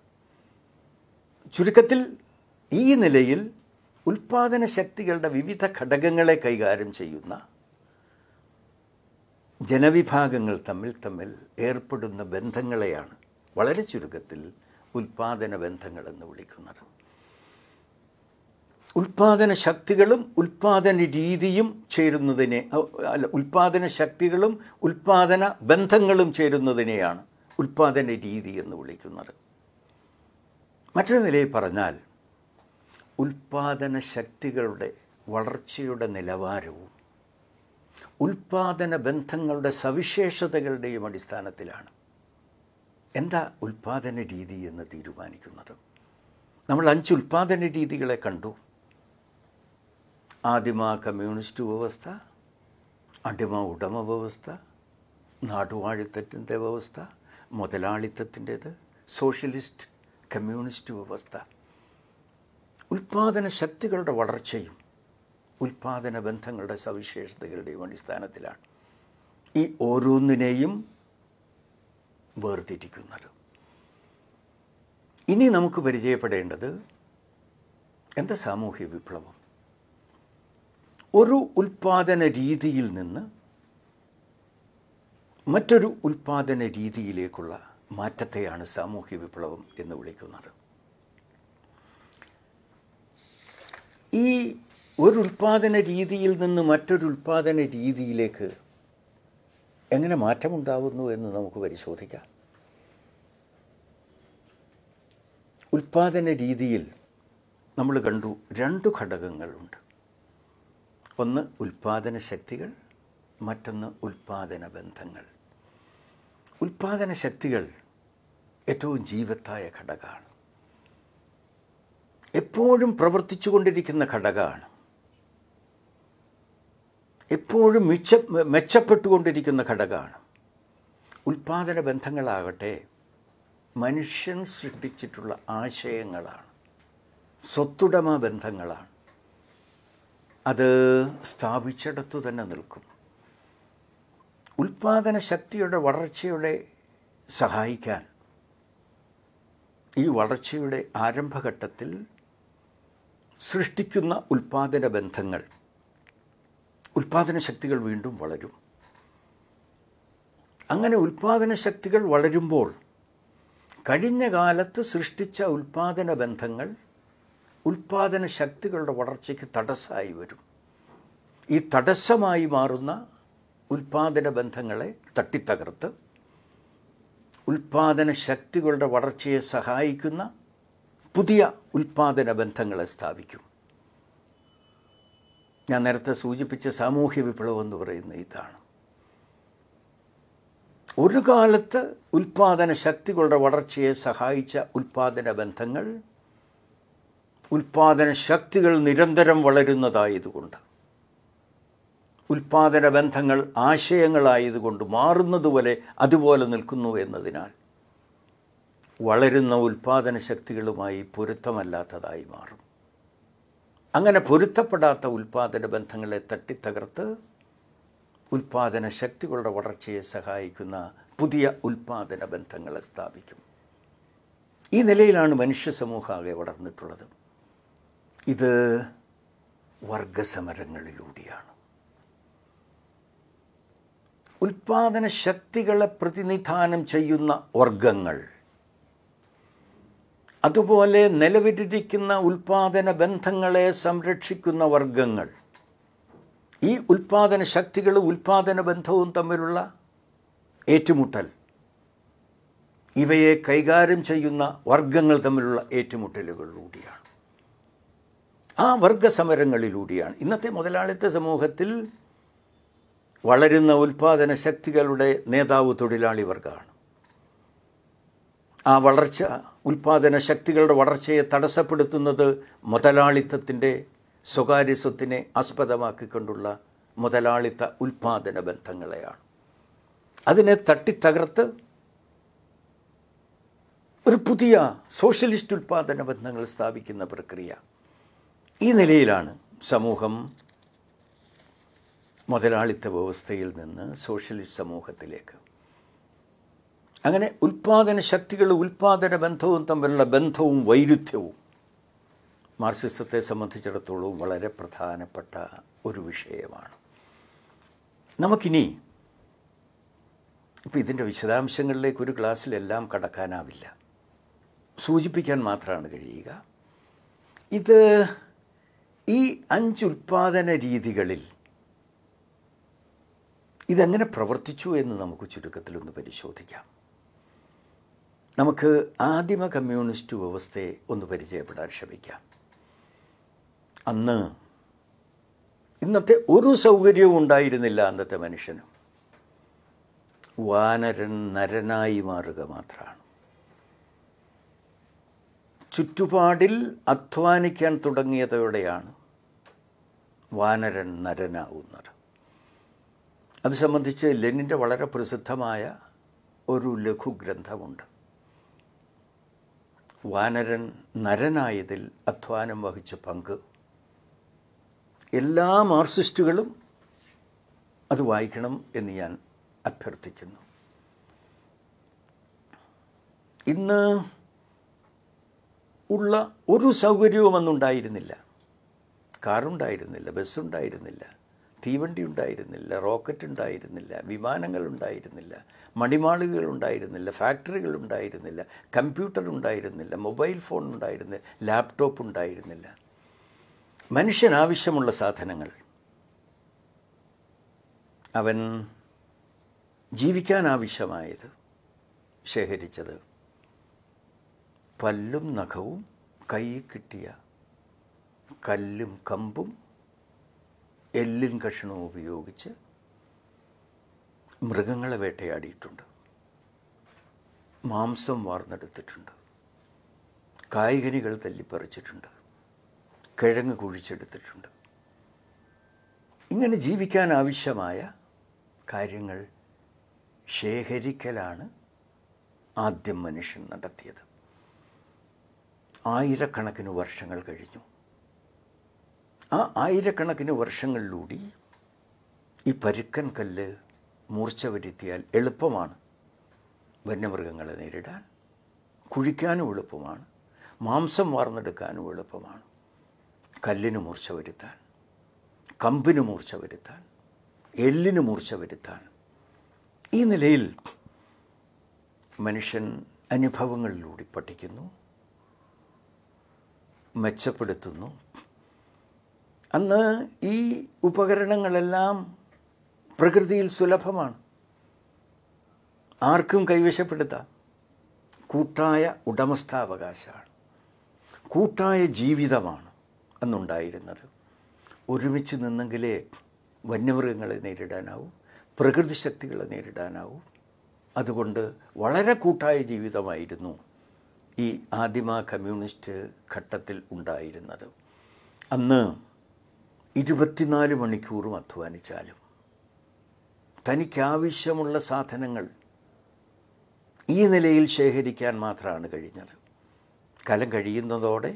ചുരുക്കത്തിൽ ഈ നിലയിൽ ഉൽപ്പാദന ശക്തികളുടെ വിവിധ ഘടകങ്ങളെ കൈകാര്യം ചെയ്യുന്ന ജനവിഭാഗങ്ങൾ തമ്മിൽ ഏർപ്പെടുന്ന ബന്ധങ്ങളെയാണ് വളരെ ചുരുക്കത്തിൽ ഉൽപ്പാദന ബന്ധങ്ങളെന്ന് വിളിക്കുന്നത്. ഉൽപ്പാദന ശക്തികളും ഉൽപ്പാദന രീതിയും ചേരുന്നതിനെ ഉൽപ്പാദന ശക്തികളും ഉൽപ്പാദന ബന്ധങ്ങളും ചേരുന്നതിനെയാണ് ഉൽപ്പാദന രീതി എന്ന് വിളിക്കുന്നത്. മറ്റൊരു നിലയിൽ പറഞ്ഞാൽ ഉൽപ്പാദന ശക്തികളുടെ വളർച്ചയുടെ നിലവാരവും ഉൽപ്പാദന ബന്ധങ്ങളുടെ സവിശേഷതകളുടെയും അടിസ്ഥാനത്തിലാണ് എന്താ ഉൽപ്പാദന രീതി എന്ന് തീരുമാനിക്കുന്നത്. നമ്മൾ 5 ഉൽപ്പാദന രീതികളെ കണ്ടു. ആദിമ കമ്മ്യൂണിസ്റ്റ് വ്യവസ്ഥ, അടിമ ഉടമ വ്യവസ്ഥ, നാടുവാഴിത്തത്തിൻ്റെ വ്യവസ്ഥ, മുതലാളിത്തത്തിൻ്റേത്, സോഷ്യലിസ്റ്റ് കമ്മ്യൂണിസ്റ്റ് വ്യവസ്ഥ. ഉൽപ്പാദന ശക്തികളുടെ വളർച്ചയും ഉൽപ്പാദന ബന്ധങ്ങളുടെ സവിശേഷതകളുടെയും അടിസ്ഥാനത്തിലാണ് ഈ ഓരോന്നിനെയും വേർതിരിക്കുന്നത്. ഇനി നമുക്ക് പരിചയപ്പെടേണ്ടത് എന്താ സാമൂഹ്യ വിപ്ലവം. ഒരു ഉൽപ്പാദന രീതിയിൽ നിന്ന് മറ്റൊരു ഉൽപ്പാദന രീതിയിലേക്കുള്ള മാറ്റത്തെയാണ് സാമൂഹ്യ വിപ്ലവം എന്ന് വിളിക്കുന്നത്. ഈ ഒരു ഉൽപ്പാദന രീതിയിൽ നിന്ന് മറ്റൊരു ഉൽപ്പാദന രീതിയിലേക്ക് എങ്ങനെ മാറ്റമുണ്ടാകുന്നു എന്ന് നമുക്ക് പരിശോധിക്കാം. ഉൽപ്പാദന രീതിയിൽ നമ്മൾ കണ്ടു 2 ഘടകങ്ങളുണ്ട്. ഒന്ന് ഉൽപ്പാദന ശക്തികൾ, മറ്റൊന്ന് ഉൽപ്പാദന ബന്ധങ്ങൾ. ഉൽപ്പാദന ശക്തികൾ ഏറ്റവും ജീവത്തായ ഘടകമാണ്, എപ്പോഴും പ്രവർത്തിച്ചു കൊണ്ടിരിക്കുന്ന ഘടകമാണ്, എപ്പോഴും മെച്ചപ്പെട്ടുകൊണ്ടിരിക്കുന്ന ഘടകമാണ്. ഉൽപ്പാദന ബന്ധങ്ങളാകട്ടെ മനുഷ്യൻ സൃഷ്ടിച്ചിട്ടുള്ള ആശയങ്ങളാണ്, സ്വത്തുടമ ബന്ധങ്ങളാണ്. അത് സ്ഥാപിച്ചിടത്തു തന്നെ നിൽക്കും. ഉൽപ്പാദന ശക്തിയുടെ വളർച്ചയുടെ സഹായിക്കാൻ ഈ വളർച്ചയുടെ ആരംഭഘട്ടത്തിൽ സൃഷ്ടിക്കുന്ന ഉൽപ്പാദന ബന്ധങ്ങൾ, ഉൽപ്പാദന ശക്തികൾ വീണ്ടും വളരും. അങ്ങനെ ഉൽപ്പാദന ശക്തികൾ വളരുമ്പോൾ കഴിഞ്ഞ കാലത്ത് സൃഷ്ടിച്ച ഉൽപ്പാദന ബന്ധങ്ങൾ ഉൽപ്പാദന ശക്തികളുടെ വളർച്ചയ്ക്ക് തടസ്സമായി വരും. ഈ തടസ്സമായി മാറുന്ന ഉൽപ്പാദന ബന്ധങ്ങളെ തട്ടിത്തകർത്ത് ഉൽപ്പാദന ശക്തികളുടെ വളർച്ചയെ സഹായിക്കുന്ന പുതിയ ഉൽപ്പാദന ബന്ധങ്ങളെ സ്ഥാപിക്കും. ഞാൻ നേരത്തെ സൂചിപ്പിച്ച സാമൂഹ്യ വിപ്ലവം എന്ന് പറയുന്ന ഇതാണ്. ഒരു കാലത്ത് ഉൽപ്പാദന ശക്തികളുടെ വളർച്ചയെ സഹായിച്ച ഉൽപ്പാദന ബന്ധങ്ങൾ ഉൽപ്പാദന ശക്തികൾ നിരന്തരം വളരുന്നതായതുകൊണ്ട്, ഉൽപ്പാദന ബന്ധങ്ങൾ ആശയങ്ങളായതുകൊണ്ട് മാറുന്നതുപോലെ അതുപോലെ നിൽക്കുന്നു എന്നതിനാൽ വളരുന്ന ഉൽപ്പാദന ശക്തികളുമായി പൊരുത്തമല്ലാത്തതായി മാറും. അങ്ങനെ പൊരുത്തപ്പെടാത്ത ഉൽപ്പാദന ബന്ധങ്ങളെ തട്ടിത്തകർത്ത് ഉൽപ്പാദന ശക്തികളുടെ വളർച്ചയെ സഹായിക്കുന്ന പുതിയ ഉൽപ്പാദന ബന്ധങ്ങളെ സ്ഥാപിക്കും. ഈ നിലയിലാണ് മനുഷ്യ സമൂഹമാകെ വളർന്നിട്ടുള്ളത്. ഇത് വർഗസമരങ്ങളിലൂടെയാണ്. ഉൽപ്പാദന ശക്തികളെ പ്രതിനിധാനം ചെയ്യുന്ന വർഗങ്ങൾ, അതുപോലെ നിലവിലിരിക്കുന്ന ഉൽപ്പാദന ബന്ധങ്ങളെ സംരക്ഷിക്കുന്ന വർഗങ്ങൾ, ഈ ഉൽപ്പാദന ശക്തികളും ഉൽപ്പാദന ബന്ധവും തമ്മിലുള്ള ഏറ്റുമുട്ടൽ, ഇവയെ കൈകാര്യം ചെയ്യുന്ന വർഗങ്ങൾ തമ്മിലുള്ള ഏറ്റുമുട്ടലുകളിലൂടെയാണ്, ആ വർഗസമരങ്ങളിലൂടെയാണ്. ഇന്നത്തെ മുതലാളിത്ത സമൂഹത്തിൽ വളരുന്ന ഉൽപ്പാദന ശക്തികളുടെ നേതാവ് തൊഴിലാളി വർഗമാണ്. ആ വളർച്ച, ഉൽപ്പാദന ശക്തികളുടെ വളർച്ചയെ തടസ്സപ്പെടുത്തുന്നത് മുതലാളിത്തത്തിൻ്റെ സ്വകാര്യ സ്വത്തിനെ ആസ്പദമാക്കിക്കൊണ്ടുള്ള മുതലാളിത്ത ഉൽപ്പാദന ബന്ധങ്ങളെയാണ്. അതിനെ തട്ടിത്തകർത്ത് ഒരു പുതിയ സോഷ്യലിസ്റ്റ് ഉൽപ്പാദന ബന്ധങ്ങൾ സ്ഥാപിക്കുന്ന പ്രക്രിയ. ഈ നിലയിലാണ് സമൂഹം മുതലാളിത്ത വ്യവസ്ഥയിൽ നിന്ന് സോഷ്യലിസ്റ്റ് സമൂഹത്തിലേക്ക്. അങ്ങനെ ഉൽപ്പാദന ശക്തികളും ഉൽപ്പാദന ബന്ധവും തമ്മിലുള്ള ബന്ധവും വൈരുദ്ധ്യവും മാർക്സിസത്തെ സംബന്ധിച്ചിടത്തോളം വളരെ പ്രധാനപ്പെട്ട ഒരു വിഷയമാണ്. നമുക്കിനി ഇപ്പോൾ ഇതിൻ്റെ വിശദാംശങ്ങളിലേക്ക് ഒരു ക്ലാസ്സിലെല്ലാം കടക്കാനാവില്ല, സൂചിപ്പിക്കാൻ മാത്രമാണ് കഴിയുക. ഇത് ഈ 5 ഉൽപ്പാദന രീതികളിൽ ഇതെങ്ങനെ പ്രവർത്തിച്ചു എന്ന് നമുക്ക് ചുരുക്കത്തിലൊന്ന് പരിശോധിക്കാം. നമുക്ക് ആദിമ കമ്മ്യൂണിസ്റ്റ് വ്യവസ്ഥയെ ഒന്ന് പരിചയപ്പെടാൻ ശ്രമിക്കാം. അന്ന് ഇന്നത്തെ ഒരു സൗകര്യവും ഉണ്ടായിരുന്നില്ല അന്നത്തെ മനുഷ്യന്. വാനരൻ നരനായി മാറുക മാത്രമാണ്. ചുറ്റുപാടിൽ അധ്വാനിക്കാൻ തുടങ്ങിയതോടെയാണ് വാനരൻ നരനാവുന്നത്. അത് സംബന്ധിച്ച് ലെനിൻ്റെ വളരെ പ്രസിദ്ധമായ ഒരു ലഘുഗ്രന്ഥമുണ്ട്. വാനരൻ നരനായതിൽ അധ്വാനം വഹിച്ച പങ്ക്. എല്ലാ മാർക്സിസ്റ്റുകളും അത് വായിക്കണം എന്ന് ഞാൻ അഭ്യർത്ഥിക്കുന്നു. ഇന്ന് ഉള്ള ഒരു സൗകര്യവും അന്നുണ്ടായിരുന്നില്ല. കാറുണ്ടായിരുന്നില്ല, ബസ്സുണ്ടായിരുന്നില്ല, തീവണ്ടി ഉണ്ടായിരുന്നില്ല, റോക്കറ്റ് ഉണ്ടായിരുന്നില്ല, വിമാനങ്ങൾ ഉണ്ടായിരുന്നില്ല, മണിമാളികകൾ ഉണ്ടായിരുന്നില്ല, ഫാക്ടറികൾ ഉണ്ടായിരുന്നില്ല, കമ്പ്യൂട്ടർ ഉണ്ടായിരുന്നില്ല, മൊബൈൽ ഫോൺ ഉണ്ടായിരുന്നില്ല, ലാപ്ടോപ്പ് ഉണ്ടായിരുന്നില്ല. മനുഷ്യന് ആവശ്യമുള്ള സാധനങ്ങൾ അവൻ ജീവിക്കാൻ ആവശ്യമായത് ശേഖരിച്ചത് പല്ലും നഖവും കയ്യിൽ കിട്ടിയ കല്ലും കമ്പും എല്ലും കഷണവും ഉപയോഗിച്ച് മൃഗങ്ങളെ വേട്ടയാടിയിട്ടുണ്ട്, മാംസം വാർന്നെടുത്തിട്ടുണ്ട്, കായ്കനികൾ തല്ലിപ്പറിച്ചിട്ടുണ്ട്, കിഴങ്ങ് കുഴിച്ചെടുത്തിട്ടുണ്ട്. ഇങ്ങനെ ജീവിക്കാൻ ആവശ്യമായ കാര്യങ്ങൾ ശേഖരിക്കലാണ് ആദ്യം മനുഷ്യൻ നടത്തിയത്. ആയിരക്കണക്കിന് വർഷങ്ങൾ കഴിഞ്ഞു. ആ ആയിരക്കണക്കിന് വർഷങ്ങളിലൂടെ ഈ പരുക്കൻ കല്ല് മൂർച്ച വരുത്തിയാൽ എളുപ്പമാണ് വന്യമൃഗങ്ങളെ നേരിടാൻ, കുഴിക്കാനും എളുപ്പമാണ്, മാംസം വാർന്നെടുക്കാനും എളുപ്പമാണ്. കല്ലിന് മൂർച്ച വരുത്താൻ, കമ്പിന് മൂർച്ച വരുത്താൻ, എല്ലിന് മൂർച്ച വരുത്താൻ, ഈ നിലയിൽ മനുഷ്യൻ അനുഭവങ്ങളിലൂടെ പഠിക്കുന്നു, മെച്ചപ്പെടുത്തുന്നു. അന്ന് ഈ ഉപകരണങ്ങളെല്ലാം പ്രകൃതിയിൽ സുലഭമാണ്, ആർക്കും കൈവശപ്പെടുത്താം. കൂട്ടായ ഉടമസ്ഥാവകാശമാണ്, കൂട്ടായ ജീവിതമാണ് അന്നുണ്ടായിരുന്നത്. ഒരുമിച്ച് നിന്നെങ്കിലേ വന്യമൃഗങ്ങളെ നേരിടാനാവൂ, പ്രകൃതി ശക്തികളെ നേരിടാനാവൂ. അതുകൊണ്ട് വളരെ കൂട്ടായ ജീവിതമായിരുന്നു ഈ ആദിമ കമ്മ്യൂണിസ്റ്റ് ഘട്ടത്തിൽ ഉണ്ടായിരുന്നത്. അന്ന് 24 മണിക്കൂറും അധ്വാനിച്ചാലും തനിക്കാവശ്യമുള്ള സാധനങ്ങൾ ഈ നിലയിൽ ശേഖരിക്കാൻ മാത്രമാണ് കഴിഞ്ഞത്. കാലം കഴിയുന്നതോടെ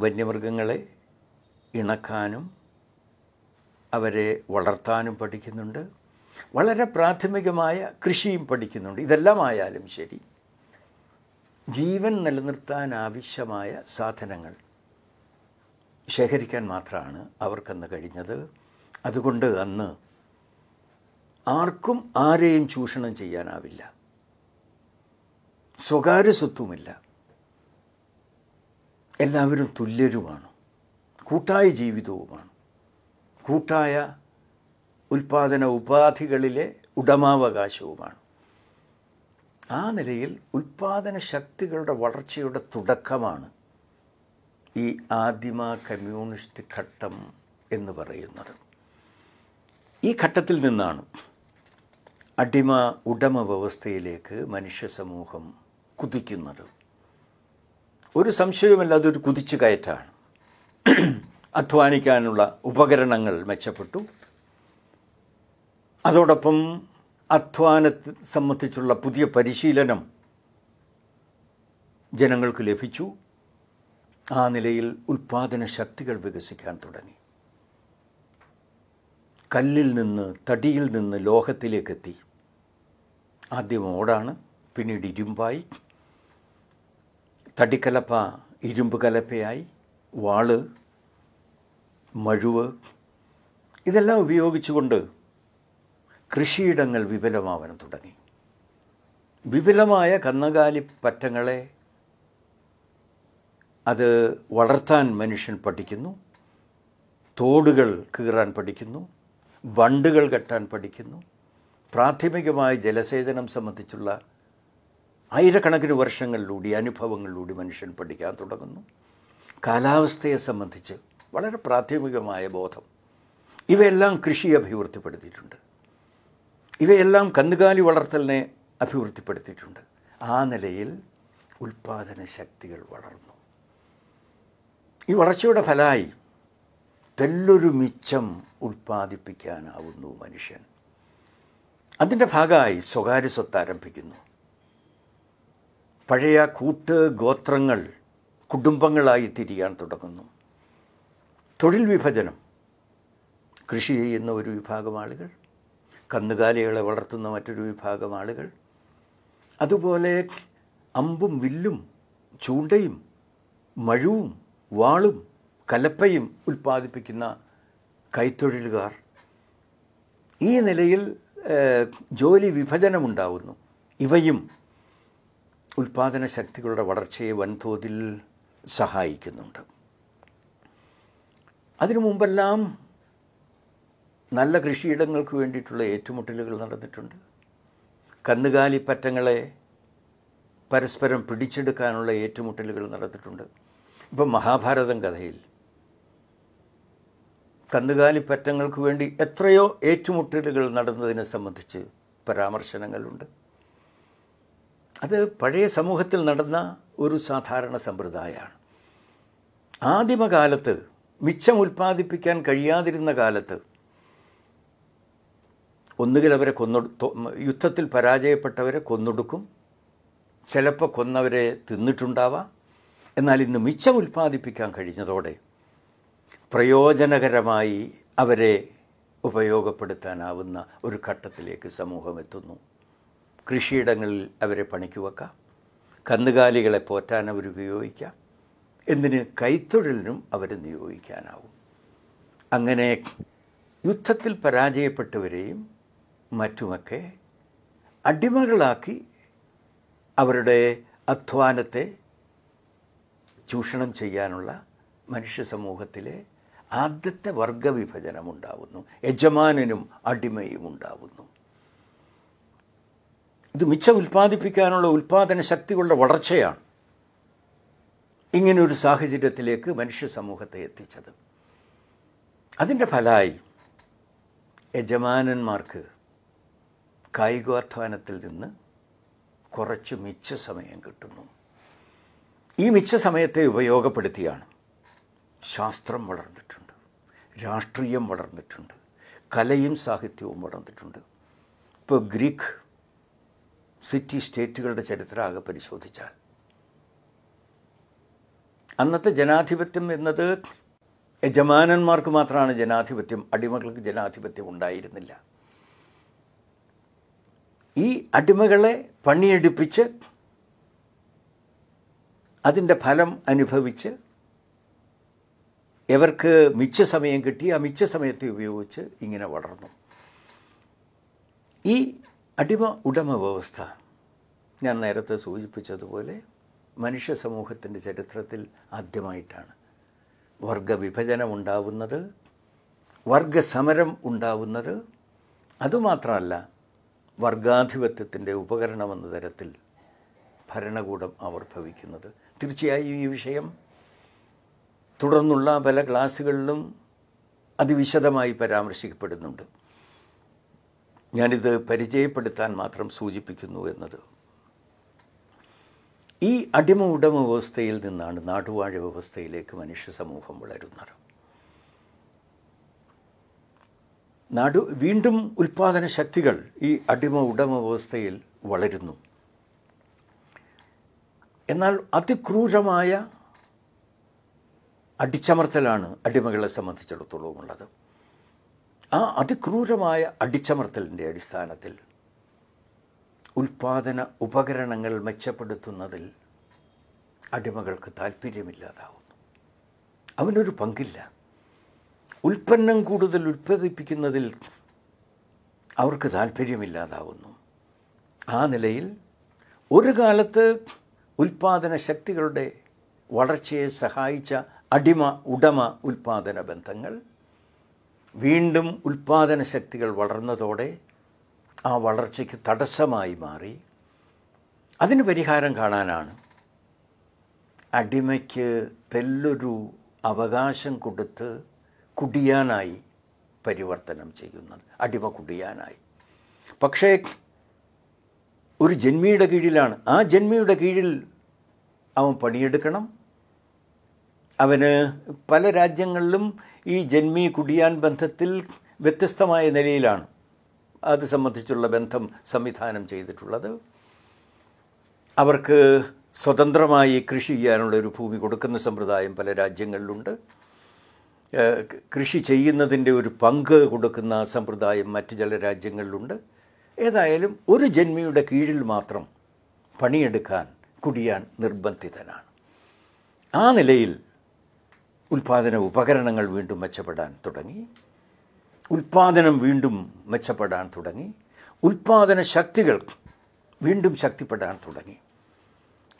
വന്യമൃഗങ്ങളെ ഇണക്കാനും അവരെ വളർത്താനും പഠിക്കുന്നുണ്ട്, വളരെ പ്രാഥമികമായ കൃഷിയും പഠിക്കുന്നുണ്ട്. ഇതെല്ലാം ആയാലും ശരി, ജീവൻ നിലനിർത്താൻ ആവശ്യമായ സാധനങ്ങൾ ശേഖരിക്കാൻ മാത്രമാണ് അവർക്കന്ന് കഴിഞ്ഞത്. അതുകൊണ്ട് അന്ന് ആർക്കും ആരെയും ചൂഷണം ചെയ്യാനാവില്ല, സ്വകാര്യ സ്വത്തുമില്ല, എല്ലാവരും തുല്യരുമാണ്, കൂട്ടായ ജീവിതവുമാണ്, കൂട്ടായ ഉൽപ്പാദന ഉപാധികളിലെ ഉടമാവകാശവുമാണ്. ആ നിലയിൽ ഉൽപ്പാദന ശക്തികളുടെ വളർച്ചയുടെ തുടക്കമാണ് ഈ ആദിമ കമ്മ്യൂണിസ്റ്റ് ഘട്ടം എന്ന് പറയുന്നത്. ഈ ഘട്ടത്തിൽ നിന്നാണ് അടിമ ഉടമ വ്യവസ്ഥയിലേക്ക് മനുഷ്യ സമൂഹം കുതിക്കുന്നത്. ഒരു സംശയവുമല്ല, അതൊരു കുതിച്ചു കയറ്റാണ്. അധ്വാനിക്കാനുള്ള ഉപകരണങ്ങൾ മെച്ചപ്പെട്ടു, അതോടൊപ്പം അധ്വാനത്തെ സംബന്ധിച്ചുള്ള പുതിയ പരിശീലനം ജനങ്ങൾക്ക് ലഭിച്ചു. ആ നിലയിൽ ഉൽപ്പാദന ശക്തികൾ വികസിക്കാൻ തുടങ്ങി. കല്ലിൽ നിന്ന്, തടിയിൽ നിന്ന് ലോഹത്തിലേക്കെത്തി. ആദ്യം ഓടാണ്, പിന്നീട് ഇരുമ്പായി, തടിക്കലപ്പ ഇരുമ്പ് കലപ്പയായി, വാള്, മഴുവ്, ഇതെല്ലാം ഉപയോഗിച്ചുകൊണ്ട് കൃഷിയിടങ്ങൾ വിപുലമാവാൻ തുടങ്ങി. വിപുലമായ കന്നുകാലി പറ്റങ്ങളെ അത് വളർത്താൻ മനുഷ്യൻ പഠിക്കുന്നു. തോടുകൾ കീറാൻ പഠിക്കുന്നു, ബണ്ടുകൾ കെട്ടാൻ പഠിക്കുന്നു. പ്രാഥമികമായ ജലസേചനം സംബന്ധിച്ചുള്ള ആയിരക്കണക്കിന് വർഷങ്ങളിലൂടെ, അനുഭവങ്ങളിലൂടെ മനുഷ്യൻ പഠിക്കാൻ തുടങ്ങുന്നു. കാലാവസ്ഥയെ സംബന്ധിച്ച് വളരെ പ്രാഥമികമായ ബോധം, ഇവയെല്ലാം കൃഷിയെ അഭിവൃദ്ധിപ്പെടുത്തിയിട്ടുണ്ട്. ഇവയെല്ലാം കന്നുകാലി വളർത്തലിനെ അഭിവൃദ്ധിപ്പെടുത്തിയിട്ടുണ്ട്. ആ നിലയിൽ ഉൽപ്പാദന ശക്തികൾ വളർന്നു. ഈ വളർച്ചയുടെ ഫലമായി തെല്ലൊരു മിച്ചം ഉൽപ്പാദിപ്പിക്കാനാവുന്നു മനുഷ്യൻ. അതിൻ്റെ ഭാഗമായി സ്വകാര്യ സ്വത്ത് ആരംഭിക്കുന്നു. പഴയ കൂട്ട് ഗോത്രങ്ങൾ കുടുംബങ്ങളായി തിരിയാൻ തുടങ്ങുന്നു. തൊഴിൽ വിഭജനം, കൃഷി ചെയ്യുന്ന ഒരു വിഭാഗം ആളുകൾ, കന്നുകാലികളെ വളർത്തുന്ന മറ്റൊരു വിഭാഗം ആളുകൾ, അതുപോലെ അമ്പും വില്ലും ചൂണ്ടയും മഴുവും വാളും കലപ്പയും ഉൽപ്പാദിപ്പിക്കുന്ന കൈത്തൊഴിലുകാർ. ഈ നിലയിൽ ജോലി വിഭജനമുണ്ടാവുന്നു. ഇവയും ഉൽപ്പാദന ശക്തികളുടെ വളർച്ചയെ വൻതോതിൽ സഹായിക്കുന്നുണ്ട്. അതിനു മുമ്പെല്ലാം നല്ല കൃഷിയിടങ്ങൾക്ക് വേണ്ടിയിട്ടുള്ള ഏറ്റുമുട്ടലുകൾ നടന്നിട്ടുണ്ട്. കന്നുകാലി പറ്റങ്ങളെ പരസ്പരം പിടിച്ചെടുക്കാനുള്ള ഏറ്റുമുട്ടലുകൾ നടന്നിട്ടുണ്ട്. ഇപ്പം മഹാഭാരതം കഥയിൽ കന്നുകാലിപ്പറ്റങ്ങൾക്ക് വേണ്ടി എത്രയോ ഏറ്റുമുട്ടലുകൾ നടന്നതിനെ സംബന്ധിച്ച് പരാമർശനങ്ങളുണ്ട്. അത് പഴയ സമൂഹത്തിൽ നടന്ന ഒരു സാധാരണ സമ്പ്രദായമാണ്. ആദിമകാലത്ത് മിച്ചം ഉൽപ്പാദിപ്പിക്കാൻ കഴിയാതിരുന്ന കാലത്ത് ഒന്നുകിൽ അവരെ യുദ്ധത്തിൽ പരാജയപ്പെട്ടവരെ കൊന്നൊടുക്കും, ചിലപ്പോൾ കൊന്നവരെ തിന്നിട്ടുണ്ടാവാം. എന്നാൽ ഇന്ന് മിച്ചം ഉൽപ്പാദിപ്പിക്കാൻ കഴിഞ്ഞതോടെ പ്രയോജനകരമായി അവരെ ഉപയോഗപ്പെടുത്താനാവുന്ന ഒരു ഘട്ടത്തിലേക്ക് സമൂഹം എത്തുന്നു. കൃഷിയിടങ്ങളിൽ അവരെ പണിക്ക് വെക്കാം, കന്നുകാലികളെ പോറ്റാൻ അവർ ഉപയോഗിക്കാം, എന്തിന് കൈത്തൊഴിലിനും അവരെ നിയോഗിക്കാനാവും. അങ്ങനെ യുദ്ധത്തിൽ പരാജയപ്പെട്ടവരെയും മറ്റുമൊക്കെ അടിമകളാക്കി അവരുടെ അധ്വാനത്തെ ചൂഷണം ചെയ്യാനുള്ള മനുഷ്യ സമൂഹത്തിലെ ആദ്യത്തെ വർഗവിഭജനമുണ്ടാവുന്നു. യജമാനനും അടിമയും ഉണ്ടാവുന്നു. ഇത് മിച്ചം ഉൽപ്പാദിപ്പിക്കാനുള്ള ഉൽപ്പാദന ശക്തികളുടെ വളർച്ചയാണ് ഇങ്ങനെയൊരു സാഹചര്യത്തിലേക്ക് മനുഷ്യ സമൂഹത്തെ എത്തിച്ചത്. അതിൻ്റെ ഫലമായി യജമാനന്മാർക്ക് കായികാധ്വാനത്തിൽ നിന്ന് കുറച്ച് മിച്ച സമയം കിട്ടുന്നു. ഈ മിച്ച സമയത്തെ ഉപയോഗപ്പെടുത്തിയാണ് ശാസ്ത്രം വളർന്നിട്ടുണ്ട്, രാഷ്ട്രീയം വളർന്നിട്ടുണ്ട്, കലയും സാഹിത്യവും വളർന്നിട്ടുണ്ട്. ഇപ്പോൾ ഗ്രീക്ക് സിറ്റി സ്റ്റേറ്റുകളുടെ ചരിത്രമാകെ പരിശോധിച്ചാൽ അന്നത്തെ ജനാധിപത്യം എന്നത് യജമാനന്മാർക്ക് മാത്രമാണ് ജനാധിപത്യം, അടിമകൾക്ക് ജനാധിപത്യം ഉണ്ടായിരുന്നില്ല. ഈ അടിമകളെ പണിയെടുപ്പിച്ച് അതിൻ്റെ ഫലം അനുഭവിച്ച് ഇവർക്ക് മിച്ച സമയം കിട്ടി. ആ മിച്ച സമയത്തെ ഉപയോഗിച്ച് ഇങ്ങനെ വളർന്നു. ഈ അടിമ ഉടമ വ്യവസ്ഥ ഞാൻ നേരത്തെ സൂചിപ്പിച്ചതുപോലെ മനുഷ്യ സമൂഹത്തിൻ്റെ ചരിത്രത്തിൽ ആദ്യമായിട്ടാണ് വർഗവിഭജനം ഉണ്ടാവുന്നത്, വർഗസമരം ഉണ്ടാവുന്നത്, അതുമാത്രമല്ല, വർഗാധിപത്യത്തിൻ്റെ ഉപകരണമെന്ന തരത്തിൽ ഭരണകൂടം ആവിർഭവിക്കുന്നത്. തീർച്ചയായും ഈ വിഷയം തുടർന്നുള്ള പല ക്ലാസ്സുകളിലും അതിവിശദമായി പരാമർശിക്കപ്പെടുന്നുണ്ട്. ഞാനിത് പരിചയപ്പെടുത്താൻ മാത്രം സൂചിപ്പിക്കുന്നു എന്നത്. ഈ അടിമ ഉടമ വ്യവസ്ഥയിൽ നിന്നാണ് നാടുവാഴി വ്യവസ്ഥയിലേക്ക് മനുഷ്യ സമൂഹം വളരുന്നത്. വീണ്ടും ഉൽപ്പാദന ശക്തികൾ ഈ അടിമ ഉടമ വ്യവസ്ഥയിൽ വളരുന്നു. എന്നാൽ അതിക്രൂരമായ അടിച്ചമർത്തലാണ് അടിമകളെ സംബന്ധിച്ചിടത്തോളം ഉള്ളത്. ആ അതിക്രൂരമായ അടിച്ചമർത്തലിൻ്റെ അടിസ്ഥാനത്തിൽ ഉൽപ്പാദന ഉപകരണങ്ങൾ മെച്ചപ്പെടുത്തുന്നതിൽ അടിമകൾക്ക് താല്പര്യമില്ലാതാവുന്നു. അവനൊരു പങ്കില്ല. ഉൽപ്പന്നം കൂടുതൽ ഉൽപ്പാദിപ്പിക്കുന്നതിൽ അവർക്ക് താല്പര്യമില്ലാതാവുന്നു. ആ നിലയിൽ ഒരു കാലത്ത് ഉൽപ്പാദന ശക്തികളുടെ വളർച്ചയെ സഹായിച്ച അടിമ ഉടമ ഉൽപ്പാദന ബന്ധങ്ങൾ വീണ്ടും ഉൽപ്പാദന ശക്തികൾ വളർന്നതോടെ ആ വളർച്ചയ്ക്ക് തടസ്സമായി മാറി. അതിന് പരിഹാരം കാണാനാണ് അടിമയ്ക്ക് തെല്ലൊരു അവകാശം കൊടുത്ത് കുടിയാനായി പരിവർത്തനം ചെയ്യുന്നത്. അടിമ കുടിയാനായി. പക്ഷേ ഒരു ജന്മിയുടെ കീഴിലാണ്. ആ ജന്മിയുടെ കീഴിൽ അവൻ പണിയെടുക്കണം. അവന് പല രാജ്യങ്ങളിലും ഈ ജന്മി കുടിയാൻ ബന്ധത്തിൽ വ്യത്യസ്തമായ നിലയിലാണ് അത് സംബന്ധിച്ചുള്ള ബന്ധം സംവിധാനം ചെയ്തിട്ടുള്ളത്. അവർക്ക് സ്വതന്ത്രമായി കൃഷി ചെയ്യാനുള്ളൊരു ഭൂമി കൊടുക്കുന്ന സമ്പ്രദായം പല രാജ്യങ്ങളിലുണ്ട്. കൃഷി ചെയ്യുന്നതിൻ്റെ ഒരു പങ്ക് കൊടുക്കുന്ന സമ്പ്രദായം മറ്റ് ചില രാജ്യങ്ങളിലുണ്ട്. ഏതായാലും ഒരു ജന്മിയുടെ കീഴിൽ മാത്രം പണിയെടുക്കാൻ കുടിയാൻ നിർബന്ധിതനാണ്. ആ നിലയിൽ ഉൽപ്പാദന ഉപകരണങ്ങൾ വീണ്ടും മെച്ചപ്പെടാൻ തുടങ്ങി. ഉൽപ്പാദനം വീണ്ടും മെച്ചപ്പെടാൻ തുടങ്ങി. ഉൽപ്പാദന ശക്തികൾ വീണ്ടും ശക്തിപ്പെടാൻ തുടങ്ങി.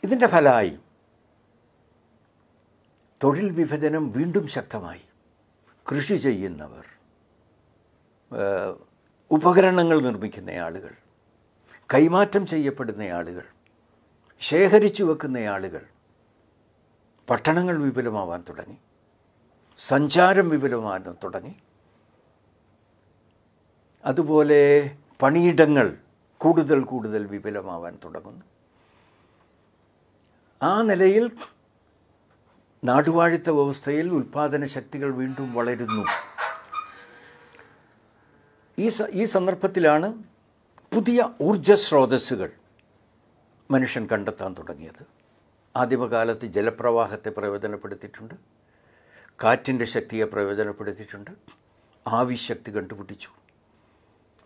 ഇതിൻ്റെ ഫലമായി തൊഴിൽ വിഭജനം വീണ്ടും ശക്തമായി. കൃഷി ചെയ്യുന്നവർ, ഉപകരണങ്ങൾ നിർമ്മിക്കുന്ന ആളുകൾ, കൈമാറ്റം ചെയ്യപ്പെടുന്ന ആളുകൾ, ശേഖരിച്ചു വെക്കുന്ന ആളുകൾ, പട്ടണങ്ങൾ വിപുലമാവാൻ തുടങ്ങി. സഞ്ചാരം വിപുലമാവാൻ തുടങ്ങി. അതുപോലെ പണിയിടങ്ങൾ കൂടുതൽ കൂടുതൽ വിപുലമാവാൻ തുടങ്ങുന്നു. ആ നിലയിൽ നാടുവാഴിത്ത വ്യവസ്ഥയിൽ ഉൽപ്പാദന ശക്തികൾ വീണ്ടും വളരുന്നു. ഈ സന്ദർഭത്തിലാണ് പുതിയ ഊർജ സ്രോതസ്സുകൾ മനുഷ്യൻ കണ്ടെത്താൻ തുടങ്ങിയത്. ആദിമകാലത്ത് ജലപ്രവാഹത്തെ പ്രയോജനപ്പെടുത്തിയിട്ടുണ്ട്. കാറ്റിൻ്റെ ശക്തിയെ പ്രയോജനപ്പെടുത്തിയിട്ടുണ്ട്. ആവിശക്തി കണ്ടുപിടിച്ചു.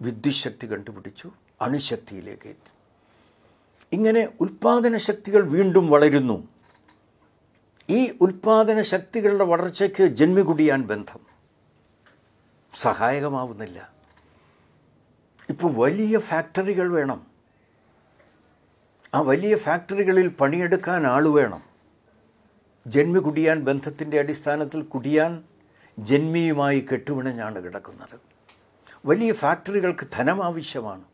വിദ്യുത് ശക്തി കണ്ടുപിടിച്ചു. അണുശക്തിയിലേക്ക് എത്തി. ഇങ്ങനെ ഉൽപ്പാദന ശക്തികൾ വീണ്ടും വളരുന്നു. ഈ ഉൽപ്പാദന ശക്തികളുടെ വളർച്ചയ്ക്ക് ജന്മികുടിയാൻ ബന്ധം സഹായകമാവുന്നില്ല. ഇപ്പോൾ വലിയ ഫാക്ടറികൾ വേണം. ആ വലിയ ഫാക്ടറികളിൽ പണിയെടുക്കാൻ ആൾ വേണം. ജന്മി കുടിയാൻ ബന്ധത്തിൻ്റെ അടിസ്ഥാനത്തിൽ കുടിയാൻ ജന്മിയുമായി കെട്ടുപിണഞ്ഞാണ് കിടക്കുന്നത്. വലിയ ഫാക്ടറികൾക്ക് ധനം ആവശ്യമാണ്.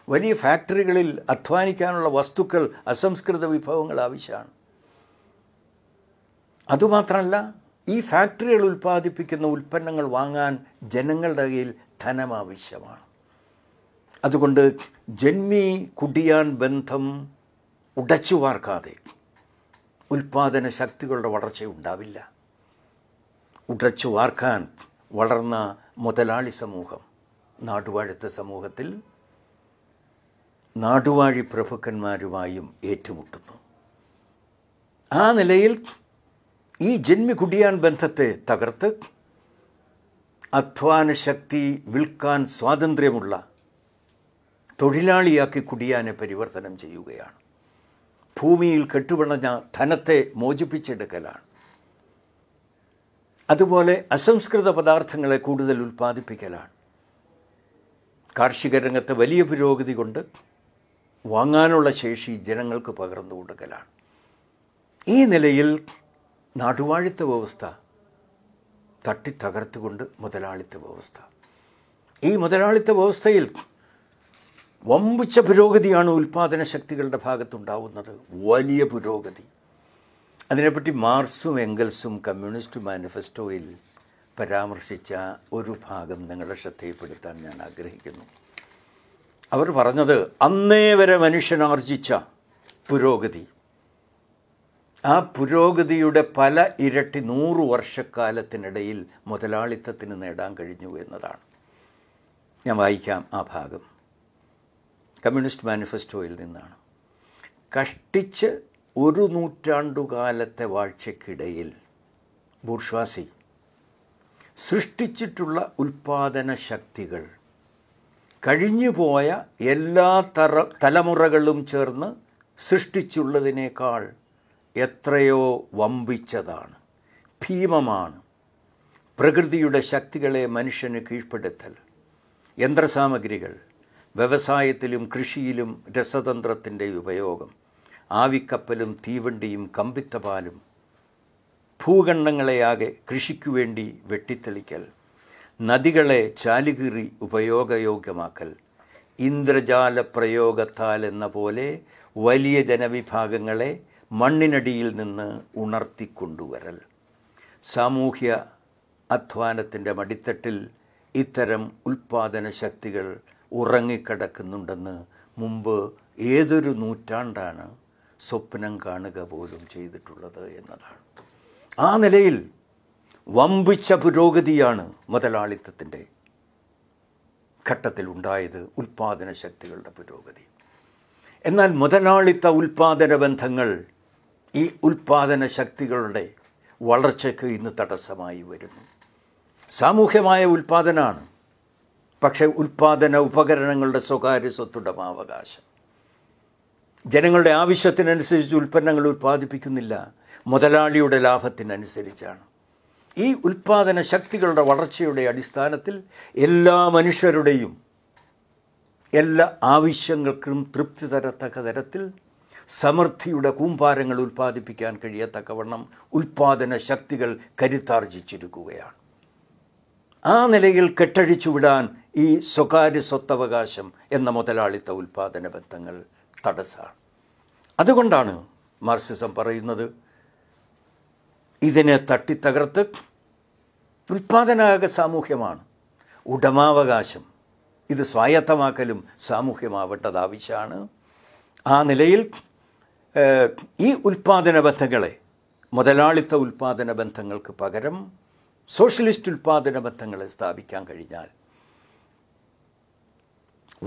വലിയ ഫാക്ടറികളിൽ അധ്വാനിക്കാനുള്ള വസ്തുക്കൾ, അസംസ്കൃത വിഭവങ്ങൾ ആവശ്യമാണ്. അതുമാത്രമല്ല, ഈ ഫാക്ടറികൾ ഉൽപ്പാദിപ്പിക്കുന്ന ഉൽപ്പന്നങ്ങൾ വാങ്ങാൻ ജനങ്ങളുടെ കയ്യിൽ ധനം ആവശ്യമാണ്. അതുകൊണ്ട് ജന്മി കുടിയാൻ ബന്ധം ഉടച്ചു വാർക്കാതെ ഉൽപ്പാദന ശക്തികളുടെ വളർച്ച ഉണ്ടാവില്ല. ഉടച്ചു വാർക്കാൻ വളർന്ന മുതലാളി സമൂഹം നാടുവാഴിത്ത സമൂഹത്തിൽ നാടുവാഴി പ്രഭുക്കന്മാരുമായും ഏറ്റുമുട്ടുന്നു. ആ നിലയിൽ ഈ ജന്മി കുടിയാൻ ബന്ധത്തെ തകർത്ത് അധ്വാന ശക്തി വിൽക്കാൻ സ്വാതന്ത്ര്യമുള്ള തൊഴിലാളിയാക്കി കുടിയാനെ പരിവർത്തനം ചെയ്യുകയാണ്. ഭൂമിയിൽ കെട്ടുപിണഞ്ഞ ധനത്തെ മോചിപ്പിച്ചെടുക്കലാണ്. അതുപോലെ അസംസ്കൃത പദാർത്ഥങ്ങളെ കൂടുതൽ ഉൽപ്പാദിപ്പിക്കലാണ്. കാർഷിക രംഗത്ത് വലിയ പുരോഗതി കൊണ്ട് വാങ്ങാനുള്ള ശേഷി ജനങ്ങൾക്ക് പകർന്നു കൊടുക്കലാണ്. ഈ നിലയിൽ നാടുവാഴിത്ത വ്യവസ്ഥ തട്ടിത്തകർത്തുകൊണ്ട് മുതലാളിത്ത വ്യവസ്ഥ ഈ മുതലാളിത്ത വ്യവസ്ഥയിൽ വമ്പിച്ച പുരോഗതിയാണ് ഉൽപ്പാദന ശക്തികളുടെ ഭാഗത്തുണ്ടാവുന്നത്, വലിയ പുരോഗതി. അതിനെപ്പറ്റി മാർക്സും എംഗൽസും കമ്മ്യൂണിസ്റ്റ് മാനിഫെസ്റ്റോയിൽ പരാമർശിച്ച ഒരു ഭാഗം നിങ്ങളുടെ ശ്രദ്ധയിൽപ്പെടുത്താൻ ഞാൻ ആഗ്രഹിക്കുന്നു. അവർ പറഞ്ഞത് അന്നേ വരെ മനുഷ്യനാർജിച്ച പുരോഗതി, ആ പുരോഗതിയുടെ പല ഇരട്ടി 100 വർഷക്കാലത്തിനിടയിൽ മുതലാളിത്തത്തിന് നേടാൻ കഴിഞ്ഞു എന്നതാണ്. ഞാൻ വായിക്കാം ആ ഭാഗം, കമ്മ്യൂണിസ്റ്റ് മാനിഫെസ്റ്റോയിൽ നിന്നാണ്. കഷ്ടിച്ച് 1 നൂറ്റാണ്ടുകാലത്തെ വാഴ്ചയ്ക്കിടയിൽ ബൂർഷ്വാസി സൃഷ്ടിച്ചിട്ടുള്ള ഉൽപ്പാദന ശക്തികൾ കഴിഞ്ഞുപോയ എല്ലാ തലമുറകളും ചേർന്ന് സൃഷ്ടിച്ചുള്ളതിനേക്കാൾ എത്രയോ വമ്പിച്ചതാണ്, ഭീമമാണ്. പ്രകൃതിയുടെ ശക്തികളെ മനുഷ്യന് കീഴ്പ്പെടുത്തൽ, യന്ത്രസാമഗ്രികൾ, വ്യവസായത്തിലും കൃഷിയിലും രസതന്ത്രത്തിൻ്റെ ഉപയോഗം, ആവിക്കപ്പലും തീവണ്ടിയും കമ്പിത്തപാലും, ഭൂഖണ്ഡങ്ങളെയാകെ കൃഷിക്കു വേണ്ടി വെട്ടിത്തെളിക്കൽ, നദികളെ ചാലുകീറി ഉപയോഗയോഗ്യമാക്കൽ, ഇന്ദ്രജാല പ്രയോഗത്താൽ എന്ന പോലെ വലിയ ജനവിഭാഗങ്ങളെ മണ്ണിനടിയിൽ നിന്ന് ഉണർത്തിക്കൊണ്ടുവരൽ. സാമൂഹ്യ അധ്വാനത്തിൻ്റെ മടിത്തട്ടിൽ ഇത്തരം ഉൽപ്പാദന ശക്തികൾ ഉറങ്ങിക്കിടക്കുന്നുണ്ടെന്ന് മുമ്പ് ഏതൊരു നൂറ്റാണ്ടാണ് സ്വപ്നം കാണുക പോലും ചെയ്തിട്ടുള്ളത് എന്നതാണ്. ആ നിലയിൽ വമ്പിച്ച പുരോഗതിയാണ് മുതലാളിത്തത്തിൻ്റെ ഘട്ടത്തിൽ ഉണ്ടായത്, ഉൽപ്പാദന ശക്തികളുടെ പുരോഗതി. എന്നാൽ മുതലാളിത്ത ഉൽപ്പാദന ബന്ധങ്ങൾ ഈ ഉൽപ്പാദന ശക്തികളുടെ വളർച്ചയ്ക്ക് ഇന്ന് തടസ്സമായി വരുന്നു. സാമൂഹ്യമായ ഉൽപ്പാദനമാണ്, പക്ഷേ ഉൽപ്പാദന ഉപകരണങ്ങളുടെ സ്വകാര്യ സ്വത്തുടമാവകാശം. ജനങ്ങളുടെ ആവശ്യത്തിനനുസരിച്ച് ഉൽപ്പന്നങ്ങൾ ഉൽപ്പാദിപ്പിക്കുന്നില്ല, മുതലാളിയുടെ ലാഭത്തിനനുസരിച്ചാണ്. ഈ ഉൽപ്പാദന ശക്തികളുടെ വളർച്ചയുടെ അടിസ്ഥാനത്തിൽ എല്ലാ മനുഷ്യരുടെയും എല്ലാ ആവശ്യങ്ങൾക്കും തൃപ്തി തരത്തക്ക തരത്തിൽ സമൃദ്ധിയുടെ കൂമ്പാരങ്ങൾ ഉൽപ്പാദിപ്പിക്കാൻ കഴിയത്തക്കവണ്ണം ഉൽപ്പാദന ശക്തികൾ കരുത്താർജിച്ചിരിക്കുകയാണ്. ആ നിലയിൽ കെട്ടഴിച്ചുവിടാൻ ഈ സ്വകാര്യ സ്വത്തവകാശം എന്ന മുതലാളിത്ത ഉൽപ്പാദന ബന്ധങ്ങൾ തടസ്സമാണ്. അതുകൊണ്ടാണ് മാർക്സിസം പറയുന്നത് ഇതിനെ തട്ടിത്തകർത്ത് ഉൽപ്പാദനാക സാമൂഹ്യമാണ്, ഉടമാവകാശം, ഇത് സ്വായത്തമാക്കലും സാമൂഹ്യമാവേണ്ടത് ആവശ്യമാണ്. ആ നിലയിൽ ഈ ഉൽപ്പാദന ബന്ധങ്ങളെ മുതലാളിത്ത ഉൽപ്പാദന ബന്ധങ്ങൾക്ക് പകരം സോഷ്യലിസ്റ്റ് ഉൽപ്പാദന ബന്ധങ്ങളെ സ്ഥാപിക്കാൻ കഴിഞ്ഞാൽ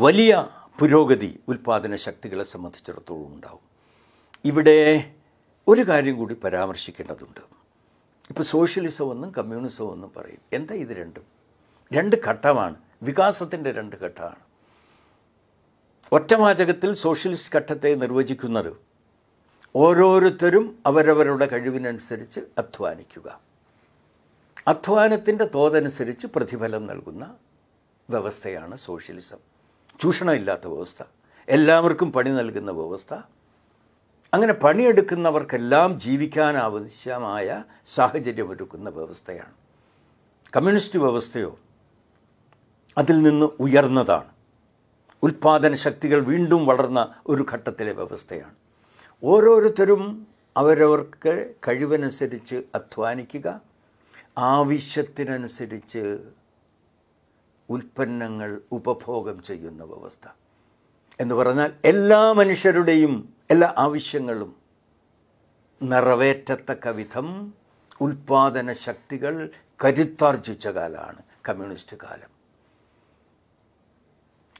വലിയ പുരോഗതി ഉൽപ്പാദന ശക്തികളെ സംബന്ധിച്ചിടത്തോളം ഉണ്ടാവും. ഇവിടെ ഒരു കാര്യം കൂടി പരാമർശിക്കേണ്ടതുണ്ട്. ഇപ്പോൾ സോഷ്യലിസമെന്നും കമ്മ്യൂണിസമെന്നും പറയും. എന്താ ഇത് രണ്ടും? 2 ഘട്ടമാണ്, വികാസത്തിൻ്റെ 2 ഘട്ടമാണ്. ഒറ്റവാചകത്തിൽ സോഷ്യലിസ്റ്റ് ഘട്ടത്തെ നിർവചിക്കുന്നത് ഓരോരുത്തരും അവരവരുടെ കഴിവിനനുസരിച്ച് അധ്വാനിക്കുക, അധ്വാനത്തിൻ്റെ തോതനുസരിച്ച് പ്രതിഫലം നൽകുന്ന വ്യവസ്ഥയാണ് സോഷ്യലിസം. ചൂഷണമില്ലാത്ത വ്യവസ്ഥ, എല്ലാവർക്കും പണി നൽകുന്ന വ്യവസ്ഥ. അങ്ങനെ പണിയെടുക്കുന്നവർക്കെല്ലാം ജീവിക്കാൻ ആവശ്യമായ സാഹചര്യമൊരുക്കുന്ന വ്യവസ്ഥയാണ്. കമ്മ്യൂണിസ്റ്റ് വ്യവസ്ഥയോ അതിൽ നിന്ന് ഉയർന്നതാണ്. ഉൽപ്പാദന ശക്തികൾ വീണ്ടും വളർന്ന ഒരു ഘട്ടത്തിലെ വ്യവസ്ഥയാണ്. ഓരോരുത്തരും അവരവർക്ക് കഴിവനുസരിച്ച് അധ്വാനിക്കുക, ആവശ്യത്തിനനുസരിച്ച് ഉൽപ്പന്നങ്ങൾ ഉപഭോഗം ചെയ്യുന്ന വ്യവസ്ഥ എന്ന് പറഞ്ഞാൽ എല്ലാ മനുഷ്യരുടെയും എല്ലാ ആവശ്യങ്ങളും നിറവേറ്റത്തക്ക വിധം ഉൽപ്പാദന ശക്തികൾ കരുത്താർജിച്ച കാലമാണ് കമ്മ്യൂണിസ്റ്റ് കാലം.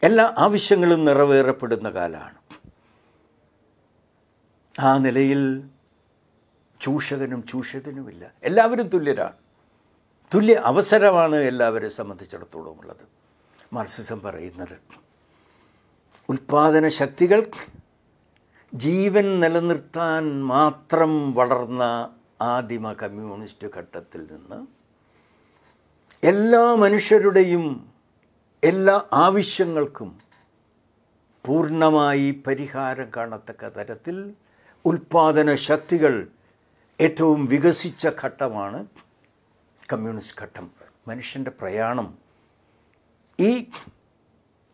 എല്ലാ ആവശ്യങ്ങളും നിറവേറപ്പെടുന്ന കാലമാണ്. ആ നിലയിൽ ചൂഷകനും ചൂഷിതനുമില്ല, എല്ലാവരും തുല്യരാണ്. തുല്യ അവസരമാണ് എല്ലാവരെ സംബന്ധിച്ചിടത്തോളം ഉള്ളത്. മാർക്സിസം പറയുന്നത് ഉൽപ്പാദന ശക്തികൾ ജീവൻ നിലനിർത്താൻ മാത്രം വളർന്ന ആദിമ കമ്മ്യൂണിസ്റ്റ് ഘട്ടത്തിൽ നിന്ന് എല്ലാ മനുഷ്യരുടെയും എല്ലാ ആവശ്യങ്ങൾക്കും പൂർണ്ണമായി പരിഹാരം കാണത്തക്ക തരത്തിൽ ഉൽപ്പാദന ശക്തികൾ ഏറ്റവും വികസിച്ച ഘട്ടമാണ് കമ്മ്യൂണിസ്റ്റ് ഘട്ടം. മനുഷ്യൻ്റെ പ്രയാണം ഈ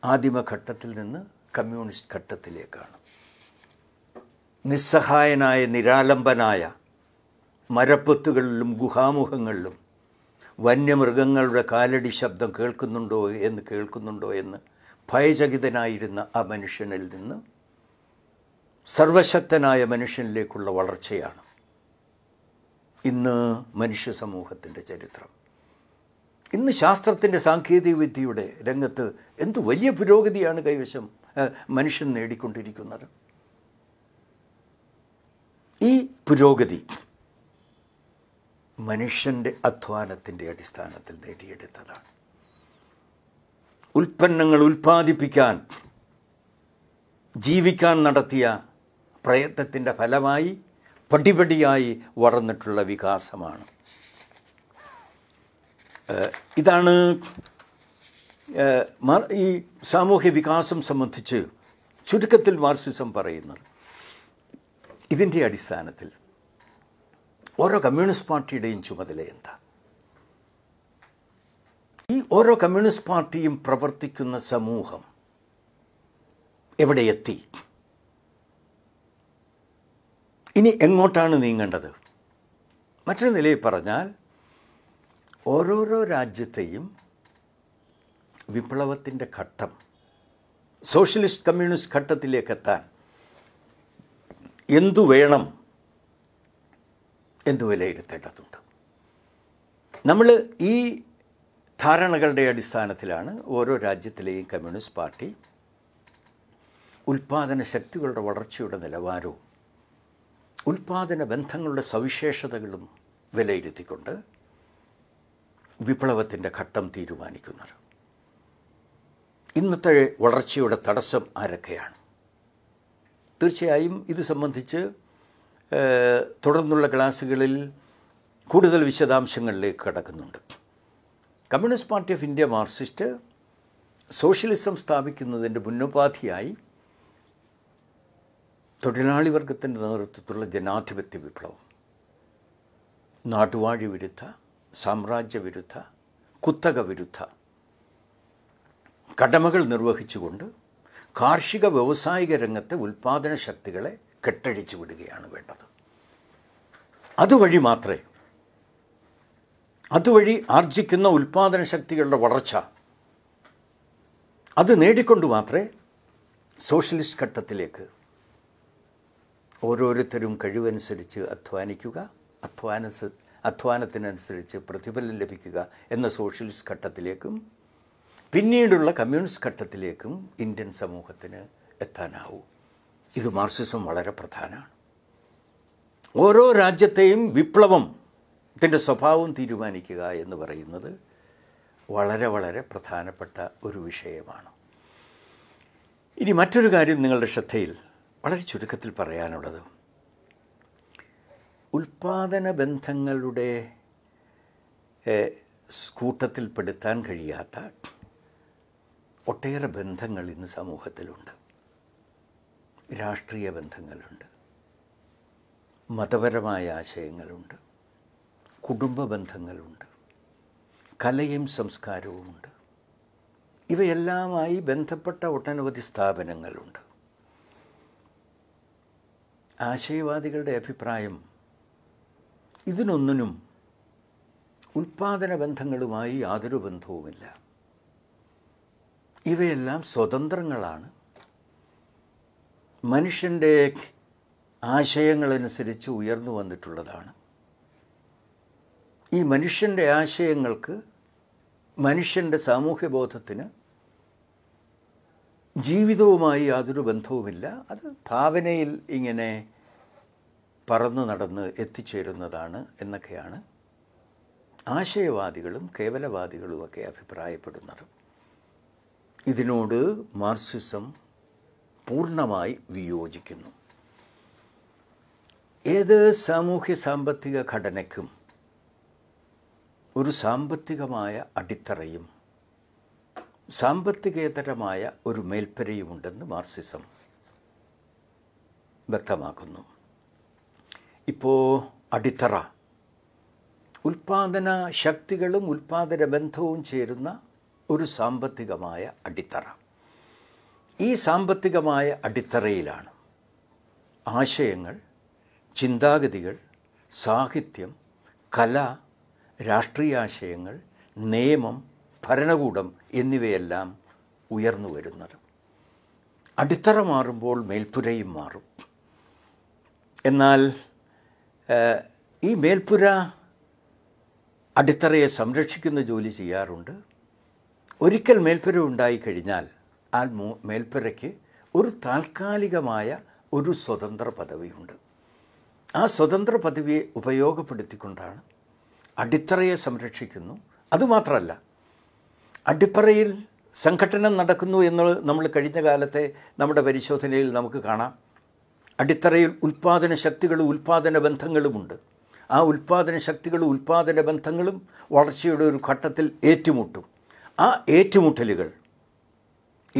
ആദിമഘട്ടത്തിൽ നിന്ന് കമ്മ്യൂണിസ്റ്റ് ഘട്ടത്തിലേക്കാണ്. നിസ്സഹായനായ, നിരാലംബനായ, മരപ്പൊത്തുകളിലും ഗുഹാമുഖങ്ങളിലും വന്യമൃഗങ്ങളുടെ കാലടി ശബ്ദം കേൾക്കുന്നുണ്ടോ എന്ന് ഭയചകിതനായിരുന്ന ആ മനുഷ്യനിൽ നിന്ന് സർവശക്തനായ മനുഷ്യനിലേക്കുള്ള വളർച്ചയാണ് ഇന്ന് മനുഷ്യ സമൂഹത്തിൻ്റെ ചരിത്രം. ഇന്ന് ശാസ്ത്രത്തിൻ്റെ സാങ്കേതിക വിദ്യയുടെ രംഗത്ത് എന്ത് വലിയ പുരോഗതിയാണ് മനുഷ്യൻ നേടിക്കൊണ്ടിരിക്കുന്നത്. ഈ പുരോഗതി മനുഷ്യൻ്റെ അധ്വാനത്തിൻ്റെ അടിസ്ഥാനത്തിൽ നേടിയെടുത്തതാണ്. ഉൽപ്പന്നങ്ങൾ ഉൽപ്പാദിപ്പിക്കാൻ ജീവിക്കാൻ നടത്തിയ പ്രയത്നത്തിൻ്റെ ഫലമായി പടിപടിയായി വളർന്നിട്ടുള്ള വികാസമാണ്. ഇതാണ് ഈ സാമൂഹ്യ വികാസം സംബന്ധിച്ച് ചുരുക്കത്തിൽ മാർക്സിസം പറയുന്നത്. ഇതിൻ്റെ അടിസ്ഥാനത്തിൽ ഓരോ കമ്മ്യൂണിസ്റ്റ് പാർട്ടിയുടെയും ചുമതല എന്താ? ഈ ഓരോ കമ്മ്യൂണിസ്റ്റ് പാർട്ടിയും പ്രവർത്തിക്കുന്ന സമൂഹം എവിടെ എത്തി? ഇനി എങ്ങോട്ടാണ് നീങ്ങേണ്ടത്? മറ്റൊരു നിലയിൽ പറഞ്ഞാൽ ഓരോരോ രാജ്യത്തെയും വിപ്ലവത്തിൻ്റെ ഘട്ടം സോഷ്യലിസ്റ്റ് കമ്മ്യൂണിസ്റ്റ് ഘട്ടത്തിലേക്കെത്താൻ എന്തു വേണം എന്ന് വിലയിരുത്തേണ്ടതുണ്ട്. നമ്മൾ ഈ ധാരണകളുടെ അടിസ്ഥാനത്തിലാണ് ഓരോ രാജ്യത്തിലെയും കമ്മ്യൂണിസ്റ്റ് പാർട്ടി ഉൽപ്പാദന ശക്തികളുടെ വളർച്ചയുടെ നിലവാരവും ഉൽപ്പാദന ബന്ധങ്ങളുടെ സവിശേഷതകളും വിലയിരുത്തിക്കൊണ്ട് വിപ്ലവത്തിൻ്റെ ഘട്ടം തീരുമാനിക്കുന്നത്. ഇന്നത്തെ വളർച്ചയുടെ തടസ്സം ആരൊക്കെയാണ്? തീർച്ചയായും ഇത് സംബന്ധിച്ച് തുടർന്നുള്ള ക്ലാസ്സുകളിൽ കൂടുതൽ വിശദാംശങ്ങളിലേക്ക് കടക്കുന്നുണ്ട്. Communist Party of India Marxist socialism സ്ഥാപിക്കുന്നതിൻ്റെ മുന്നോപാധിയായി തൊഴിലാളി വർഗത്തിൻ്റെ നേതൃത്വത്തിലുള്ള ജനാധിപത്യ വിപ്ലവം, നാട്ടുവാഴി വിരുദ്ധ, സാമ്രാജ്യ വിരുദ്ധ, കുത്തക വിരുദ്ധ കടമകൾ നിർവഹിച്ചുകൊണ്ട് കാർഷിക വ്യാവസായിക രംഗത്തെ ഉൽപ്പാദന ശക്തികളെ കെട്ടഴിച്ചു വിടുകയാണ് വേണ്ടത്. അതുവഴി ആർജിക്കുന്ന ഉൽപ്പാദന ശക്തികളുടെ വളർച്ച അത് നേടിക്കൊണ്ട് മാത്രമേ സോഷ്യലിസ്റ്റ് ഘട്ടത്തിലേക്ക് ഓരോരുത്തരും കഴിവനുസരിച്ച് അധ്വാനിക്കുക, അധ്വാനത്തിനനുസരിച്ച് പ്രതിഫലം ലഭിക്കുക എന്ന സോഷ്യലിസ്റ്റ് ഘട്ടത്തിലേക്കും പിന്നീടുള്ള കമ്മ്യൂണിസ്റ്റ് ഘട്ടത്തിലേക്കും ഇന്ത്യൻ സമൂഹത്തിന് എത്താനാവൂ. ഇത് മാർക്സിസം വളരെ പ്രധാനമാണ്. ഓരോ രാജ്യത്തെയും വിപ്ലവത്തിൻ്റെ സ്വഭാവം തീരുമാനിക്കുക എന്ന് പറയുന്നത് വളരെ വളരെ പ്രധാനപ്പെട്ട ഒരു വിഷയമാണ്. ഇനി മറ്റൊരു കാര്യം നിങ്ങളുടെ ശ്രദ്ധയിൽ വളരെ ചുരുക്കത്തിൽ പറയാനുള്ളത്, ഉൽപ്പാദന ബന്ധങ്ങളുടെ കൂട്ടത്തിൽപ്പെടുത്താൻ കഴിയാത്ത ഒട്ടേറെ ബന്ധങ്ങൾ ഇന്ന് സമൂഹത്തിലുണ്ട്. രാഷ്ട്രീയ ബന്ധങ്ങളുണ്ട്, മതപരമായ ആശയങ്ങളുണ്ട്, കുടുംബ ബന്ധങ്ങളുണ്ട്, കലയും സംസ്കാരവുമുണ്ട്. ഇവയെല്ലാമായി ബന്ധപ്പെട്ട ഒട്ടനവധി സ്ഥാപനങ്ങളുണ്ട്. ആശയവാദികളുടെ അഭിപ്രായം ഇതിനൊന്നിനും ഉൽപ്പാദന ബന്ധങ്ങളുമായി യാതൊരു ബന്ധവുമില്ല. ഇവയെല്ലാം സ്വതന്ത്രങ്ങളാണ്. മനുഷ്യൻ്റെ ആശയങ്ങളനുസരിച്ച് ഉയർന്നു വന്നിട്ടുള്ളതാണ്. ഈ മനുഷ്യൻ്റെ ആശയങ്ങൾക്ക് മനുഷ്യൻ്റെ സാമൂഹ്യബോധത്തിന് ജീവിതവുമായി യാതൊരു ബന്ധവുമില്ല. അത് ഭാവനയിൽ ഇങ്ങനെ പറന്നു നടന്ന് എത്തിച്ചേരുന്നതാണ് എന്നൊക്കെയാണ് ആശയവാദികളും കേവലവാദികളുമൊക്കെ അഭിപ്രായപ്പെടുന്നത്. ഇതിനോട് മാർക്സിസം പൂർണ്ണമായി വിയോജിക്കുന്നു. ഏത് സാമൂഹ്യ സാമ്പത്തിക ഘടനയ്ക്കും ഒരു സാമ്പത്തികമായ അടിത്തറയും സാമ്പത്തികേതരമായ ഒരു മേൽപ്പരയുമുണ്ടെന്ന് മാർക്സിസം വ്യക്തമാക്കുന്നു. ഇപ്പോൾ അടിത്തറ ഉൽപ്പാദന ശക്തികളും ഉൽപ്പാദന ബന്ധവും ചേരുന്ന ഒരു സാമ്പത്തികമായ അടിത്തറ. ഈ സാമ്പത്തികമായ അടിത്തറയിലാണ് ആശയങ്ങൾ, ചിന്താഗതികൾ, സാഹിത്യം, കല, രാഷ്ട്രീയാശയങ്ങൾ, നിയമം, ഭരണകൂടം എന്നിവയെല്ലാം ഉയർന്നു വരുന്നത്. അടിത്തറ മാറുമ്പോൾ മേൽപ്പുരയും മാറും. എന്നാൽ ഈ മേൽപ്പുര അടിത്തറയെ സംരക്ഷിക്കുന്ന ജോലി ചെയ്യാറുണ്ട്. ഒരിക്കൽ മേൽപ്പുര ഉണ്ടായിക്കഴിഞ്ഞാൽ ആ മേൽപ്പുരയ്ക്ക് ഒരു താൽക്കാലികമായ ഒരു സ്വതന്ത്ര പദവിയുണ്ട്. ആ സ്വതന്ത്ര പദവിയെ ഉപയോഗപ്പെടുത്തിക്കൊണ്ടാണ് അടിത്തറയെ സംരക്ഷിക്കുന്നു. അതുമാത്രമല്ല, അടിത്തറയിൽ സംഘട്ടനം നടക്കുന്നു എന്ന് നമ്മൾ കഴിഞ്ഞ കാലത്തെ നമ്മുടെ പരിശോധനയിൽ നമുക്ക് കാണാം. അടിത്തറയിൽ ഉൽപ്പാദന ശക്തികളും ഉൽപ്പാദന ബന്ധങ്ങളുമുണ്ട്. ആ ഉൽപ്പാദന ശക്തികളും ഉൽപ്പാദന ബന്ധങ്ങളും വളർച്ചയുടെ ഒരു ഘട്ടത്തിൽ ഏറ്റുമുട്ടും. ആ ഏറ്റുമുട്ടലുകൾ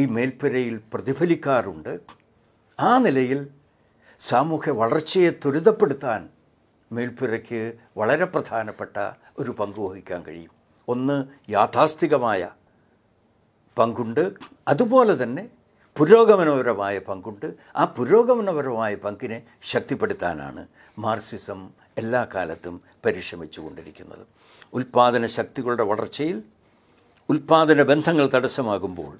ഈ മേൽപ്പുരയിൽ പ്രതിഫലിക്കാറുണ്ട്. ആ നിലയിൽ സാമൂഹ്യ വളർച്ചയെ ത്വരിതപ്പെടുത്താൻ മേൽപ്പുരയ്ക്ക് വളരെ പ്രധാനപ്പെട്ട ഒരു പങ്ക് വഹിക്കാൻ കഴിയും. ഒന്ന്, യാഥാസ്ഥികമായ പങ്കുണ്ട്. അതുപോലെ തന്നെ പുരോഗമനപരമായ പങ്കുണ്ട്. ആ പുരോഗമനപരമായ പങ്കിനെ ശക്തിപ്പെടുത്താനാണ് മാർക്സിസം എല്ലാ കാലത്തും പരിശ്രമിച്ചു കൊണ്ടിരിക്കുന്നത്. ഉൽപ്പാദന ശക്തികളുടെ വളർച്ചയിൽ ഉൽപ്പാദന ബന്ധങ്ങൾ തടസ്സമാകുമ്പോൾ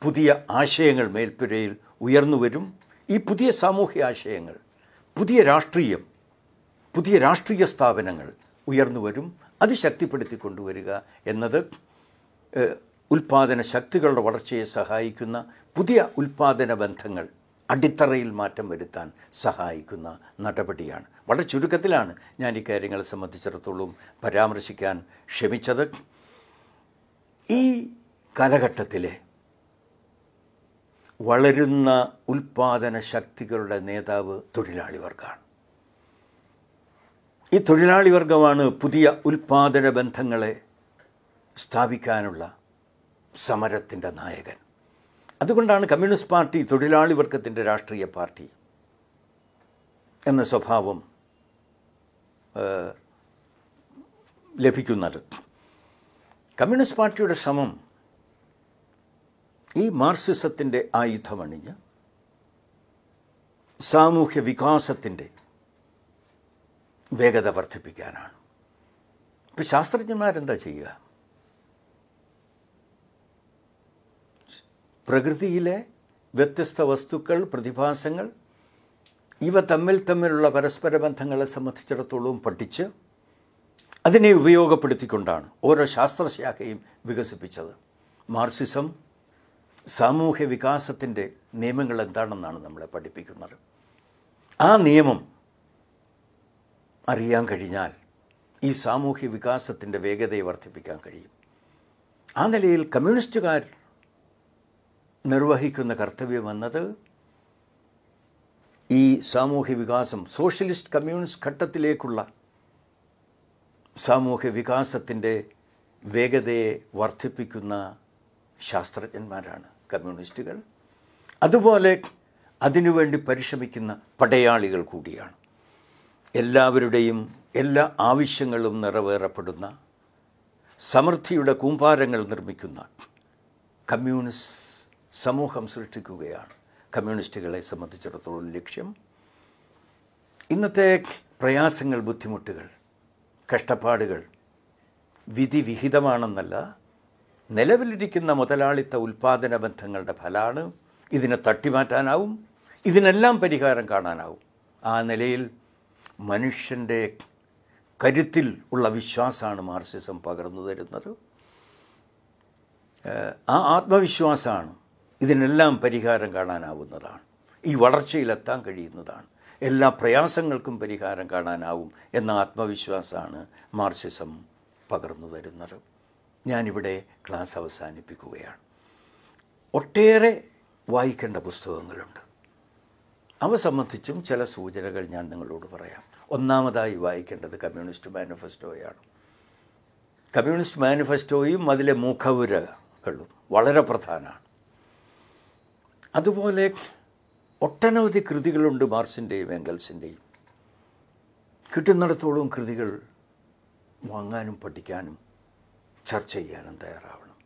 പുതിയ ആശയങ്ങൾ മേൽപ്പുരയിൽ ഉയർന്നു വരും. ഈ പുതിയ സാമൂഹ്യ ആശയങ്ങൾ, പുതിയ രാഷ്ട്രീയം, പുതിയ രാഷ്ട്രീയ സ്ഥാപനങ്ങൾ ഉയർന്നു വരും. അത് ശക്തിപ്പെടുത്തിക്കൊണ്ടുവരിക എന്നത് ഉൽപ്പാദന ശക്തികളുടെ വളർച്ചയെ സഹായിക്കുന്ന പുതിയ ഉൽപ്പാദന ബന്ധങ്ങൾ അടിത്തറയിൽ മാറ്റം വരുത്താൻ സഹായിക്കുന്ന നടപടിയാണ്. വളരെ ചുരുക്കത്തിലാണ് ഞാൻ ഈ കാര്യങ്ങളെ സംബന്ധിച്ചിടത്തോളം പരാമർശിക്കാൻ ശ്രമിച്ചത്. ഈ കാലഘട്ടത്തിലെ വളരുന്ന ഉൽപ്പാദന ശക്തികളുടെ നേതാവ് തൊഴിലാളി വർഗമാണ്. ഈ തൊഴിലാളി വർഗമാണ് പുതിയ ഉൽപ്പാദന ബന്ധങ്ങളെ സ്ഥാപിക്കാനുള്ള സമരത്തിൻ്റെ നായകൻ. അതുകൊണ്ടാണ് കമ്മ്യൂണിസ്റ്റ് പാർട്ടി തൊഴിലാളി വർഗത്തിൻ്റെ രാഷ്ട്രീയ പാർട്ടി എന്ന സ്വഭാവം ലഭിക്കുന്നത്. കമ്മ്യൂണിസ്റ്റ് പാർട്ടിയുടെ ശ്രമം ഈ മാർക്സിസത്തിൻ്റെ ആയുധമണിഞ്ഞ് സാമൂഹ്യ വികാസത്തിൻ്റെ വേഗത വർദ്ധിപ്പിക്കാനാണ്. ഇപ്പോൾ ശാസ്ത്രജ്ഞന്മാരെന്താ ചെയ്യുക? പ്രകൃതിയിലെ വ്യത്യസ്ത വസ്തുക്കൾ, പ്രതിഭാസങ്ങൾ, ഇവ തമ്മിലുള്ള പരസ്പര ബന്ധങ്ങളെ സംബന്ധിച്ചിടത്തോളം പഠിച്ച് അതിനെ ഉപയോഗപ്പെടുത്തിക്കൊണ്ടാണ് ഓരോ ശാസ്ത്രശാഖയും വികസിപ്പിച്ചത്. മാർക്സിസം സാമൂഹ്യ വികാസത്തിൻ്റെ നിയമങ്ങൾ എന്താണെന്നാണ് നമ്മളെ പഠിപ്പിക്കുന്നത്. ആ നിയമം അറിയാൻ കഴിഞ്ഞാൽ ഈ സാമൂഹ്യ വികാസത്തിൻ്റെ വേഗതയെ വർദ്ധിപ്പിക്കാൻ കഴിയും. ആ നിലയിൽ കമ്മ്യൂണിസ്റ്റുകാർ നിർവഹിക്കുന്ന കർത്തവ്യം എന്നത് ഈ സാമൂഹ്യ വികാസം, സോഷ്യലിസ്റ്റ് കമ്മ്യൂണിസ്റ്റ് ഘട്ടത്തിലേക്കുള്ള സാമൂഹ്യ വികാസത്തിൻ്റെ വേഗതയെ വർദ്ധിപ്പിക്കുന്ന ശാസ്ത്രജ്ഞന്മാരാണ് കമ്മ്യൂണിസ്റ്റുകൾ. അതുപോലെ അതിനുവേണ്ടി പരിശ്രമിക്കുന്ന പടയാളികൾ കൂടിയാണ്. എല്ലാവരുടെയും എല്ലാ ആവശ്യങ്ങളും നിറവേറപ്പെടുന്ന സമൃദ്ധിയുടെ കൂമ്പാരങ്ങൾ നിർമ്മിക്കുന്ന കമ്മ്യൂണിസ്റ്റ് സമൂഹം സൃഷ്ടിക്കുകയാണ് കമ്മ്യൂണിസ്റ്റുകളെ സംബന്ധിച്ചിടത്തോളം ലക്ഷ്യം. ഇന്നത്തെ പ്രയാസങ്ങൾ, ബുദ്ധിമുട്ടുകൾ, കഷ്ടപ്പാടുകൾ വിധിവിഹിതമാണെന്നല്ല, നിലവിലിരിക്കുന്ന മുതലാളിത്ത ഉൽപ്പാദന ബന്ധങ്ങളുടെ ഫലമാണ്. ഇതിനെ തട്ടിമാറ്റാനാവും, ഇതിനെല്ലാം പരിഹാരം കാണാനാവും. ആ നിലയിൽ മനുഷ്യൻ്റെ കരുത്തിൽ ഉള്ള വിശ്വാസമാണ് മാർക്സിസം പകർന്നു തരുന്നത്. ആ ആത്മവിശ്വാസമാണ് ഇതിനെല്ലാം പരിഹാരം കാണാനാവുന്നതാണ്, ഈ വളർച്ചയിലെത്താൻ കഴിയുന്നതാണ്, എല്ലാ പ്രയാസങ്ങൾക്കും പരിഹാരം കാണാനാവും എന്ന ആത്മവിശ്വാസമാണ് മാർക്സിസം പകർന്നു തരുന്നത്. ഞാനിവിടെ ക്ലാസ് അവസാനിപ്പിക്കുകയാണ്. ഒട്ടേറെ വായിക്കേണ്ട പുസ്തകങ്ങളുണ്ട്. അവ സംബന്ധിച്ചും ചില സൂചനകൾ ഞാൻ നിങ്ങളോട് പറയാം. ഒന്നാമതായി വായിക്കേണ്ടത് കമ്മ്യൂണിസ്റ്റ് മാനിഫെസ്റ്റോയാണ്. കമ്മ്യൂണിസ്റ്റ് മാനിഫെസ്റ്റോയും അതിലെ മുഖവുരകളും വളരെ പ്രധാനമാണ്. അതുപോലെ ഒട്ടനവധി കൃതികളുണ്ട് മാർക്സിൻ്റെയും എംഗൽസിൻ്റെയും. കിട്ടുന്നിടത്തോളം കൃതികൾ വാങ്ങാനും പഠിക്കാനും ചർച്ച ചെയ്യാനും തയ്യാറാവണം.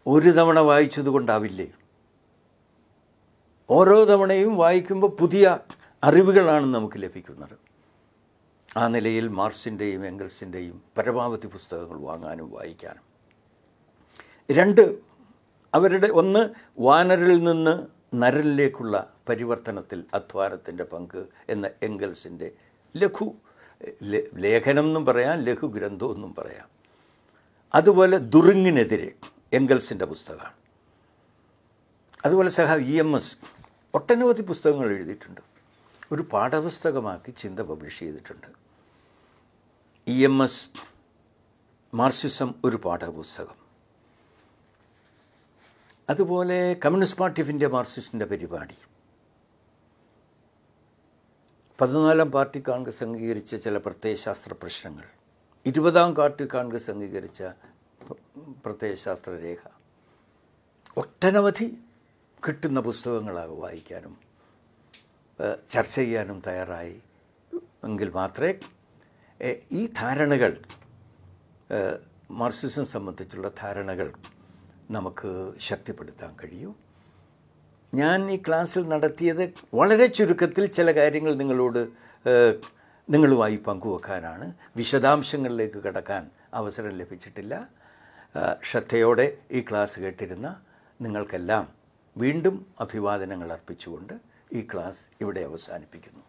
ഒരു തവണ വായിച്ചതുകൊണ്ടാവില്ലേ. ഓരോ തവണയും വായിക്കുമ്പോൾ പുതിയ അറിവുകളാണ് നമുക്ക് ലഭിക്കുന്നത്. ആ നിലയിൽ മാർക്സിൻ്റെയും എംഗൽസിൻ്റെയും പരമാവധി പുസ്തകങ്ങൾ വാങ്ങാനും വായിക്കാനും. 2, അവരുടെ ഒന്ന് വാനരിൽ നിന്ന് നരനിലേക്കുള്ള പരിവർത്തനത്തിൽ അധ്വാനത്തിൻ്റെ പങ്ക് എന്ന എംഗൽസിൻ്റെ ലഘു ലേഖനം എന്നും പറയാം, ലഘു ഗ്രന്ഥം എന്നും പറയാം. അതുപോലെ ദുറിങ്ങിനെതിരെ എംഗൽസിൻ്റെ പുസ്തകമാണ്. അതുപോലെ EMS ഒട്ടനവധി പുസ്തകങ്ങൾ എഴുതിയിട്ടുണ്ട്. ഒരു പാഠപുസ്തകമാക്കി ചിന്ത പബ്ലിഷ് ചെയ്തിട്ടുണ്ട്. EMS മാർക്സിസം ഒരു പാഠപുസ്തകം. അതുപോലെ കമ്മ്യൂണിസ്റ്റ് പാർട്ടി ഓഫ് ഇന്ത്യ മാർക്സിസ്റ്റിൻ്റെ പരിപാടി, 14ാം പാർട്ടി കോൺഗ്രസ് അംഗീകരിച്ച ചില പ്രത്യയശാസ്ത്ര പ്രശ്നങ്ങൾ, 20ാം പാർട്ടി കോൺഗ്രസ് അംഗീകരിച്ച പ്രത്യയശാസ്ത്ര രേഖ, ഒട്ടനവധി കിട്ടുന്ന പുസ്തകങ്ങളാകും വായിക്കാനും ചർച്ച ചെയ്യാനും തയ്യാറായി എങ്കിൽ മാത്രമേ ഈ ധാരണകൾ, മാർക്സിസം സംബന്ധിച്ചുള്ള ധാരണകൾ നമുക്ക് ശക്തിപ്പെടുത്താൻ കഴിയൂ. ഞാൻ ഈ ക്ലാസ്സിൽ നടത്തിയത് വളരെ ചുരുക്കത്തിൽ ചില കാര്യങ്ങൾ നിങ്ങളുമായി പങ്കുവെക്കാനാണ്. വിശദാംശങ്ങളിലേക്ക് കടക്കാൻ അവസരം ലഭിച്ചിട്ടില്ല. ശ്രദ്ധയോടെ ഈ ക്ലാസ് കേട്ടിരുന്ന നിങ്ങൾക്കെല്ലാം വീണ്ടും അഭിവാദനങ്ങൾ അർപ്പിച്ചുകൊണ്ട് ഈ ക്ലാസ് ഇവിടെ അവസാനിപ്പിക്കുന്നു.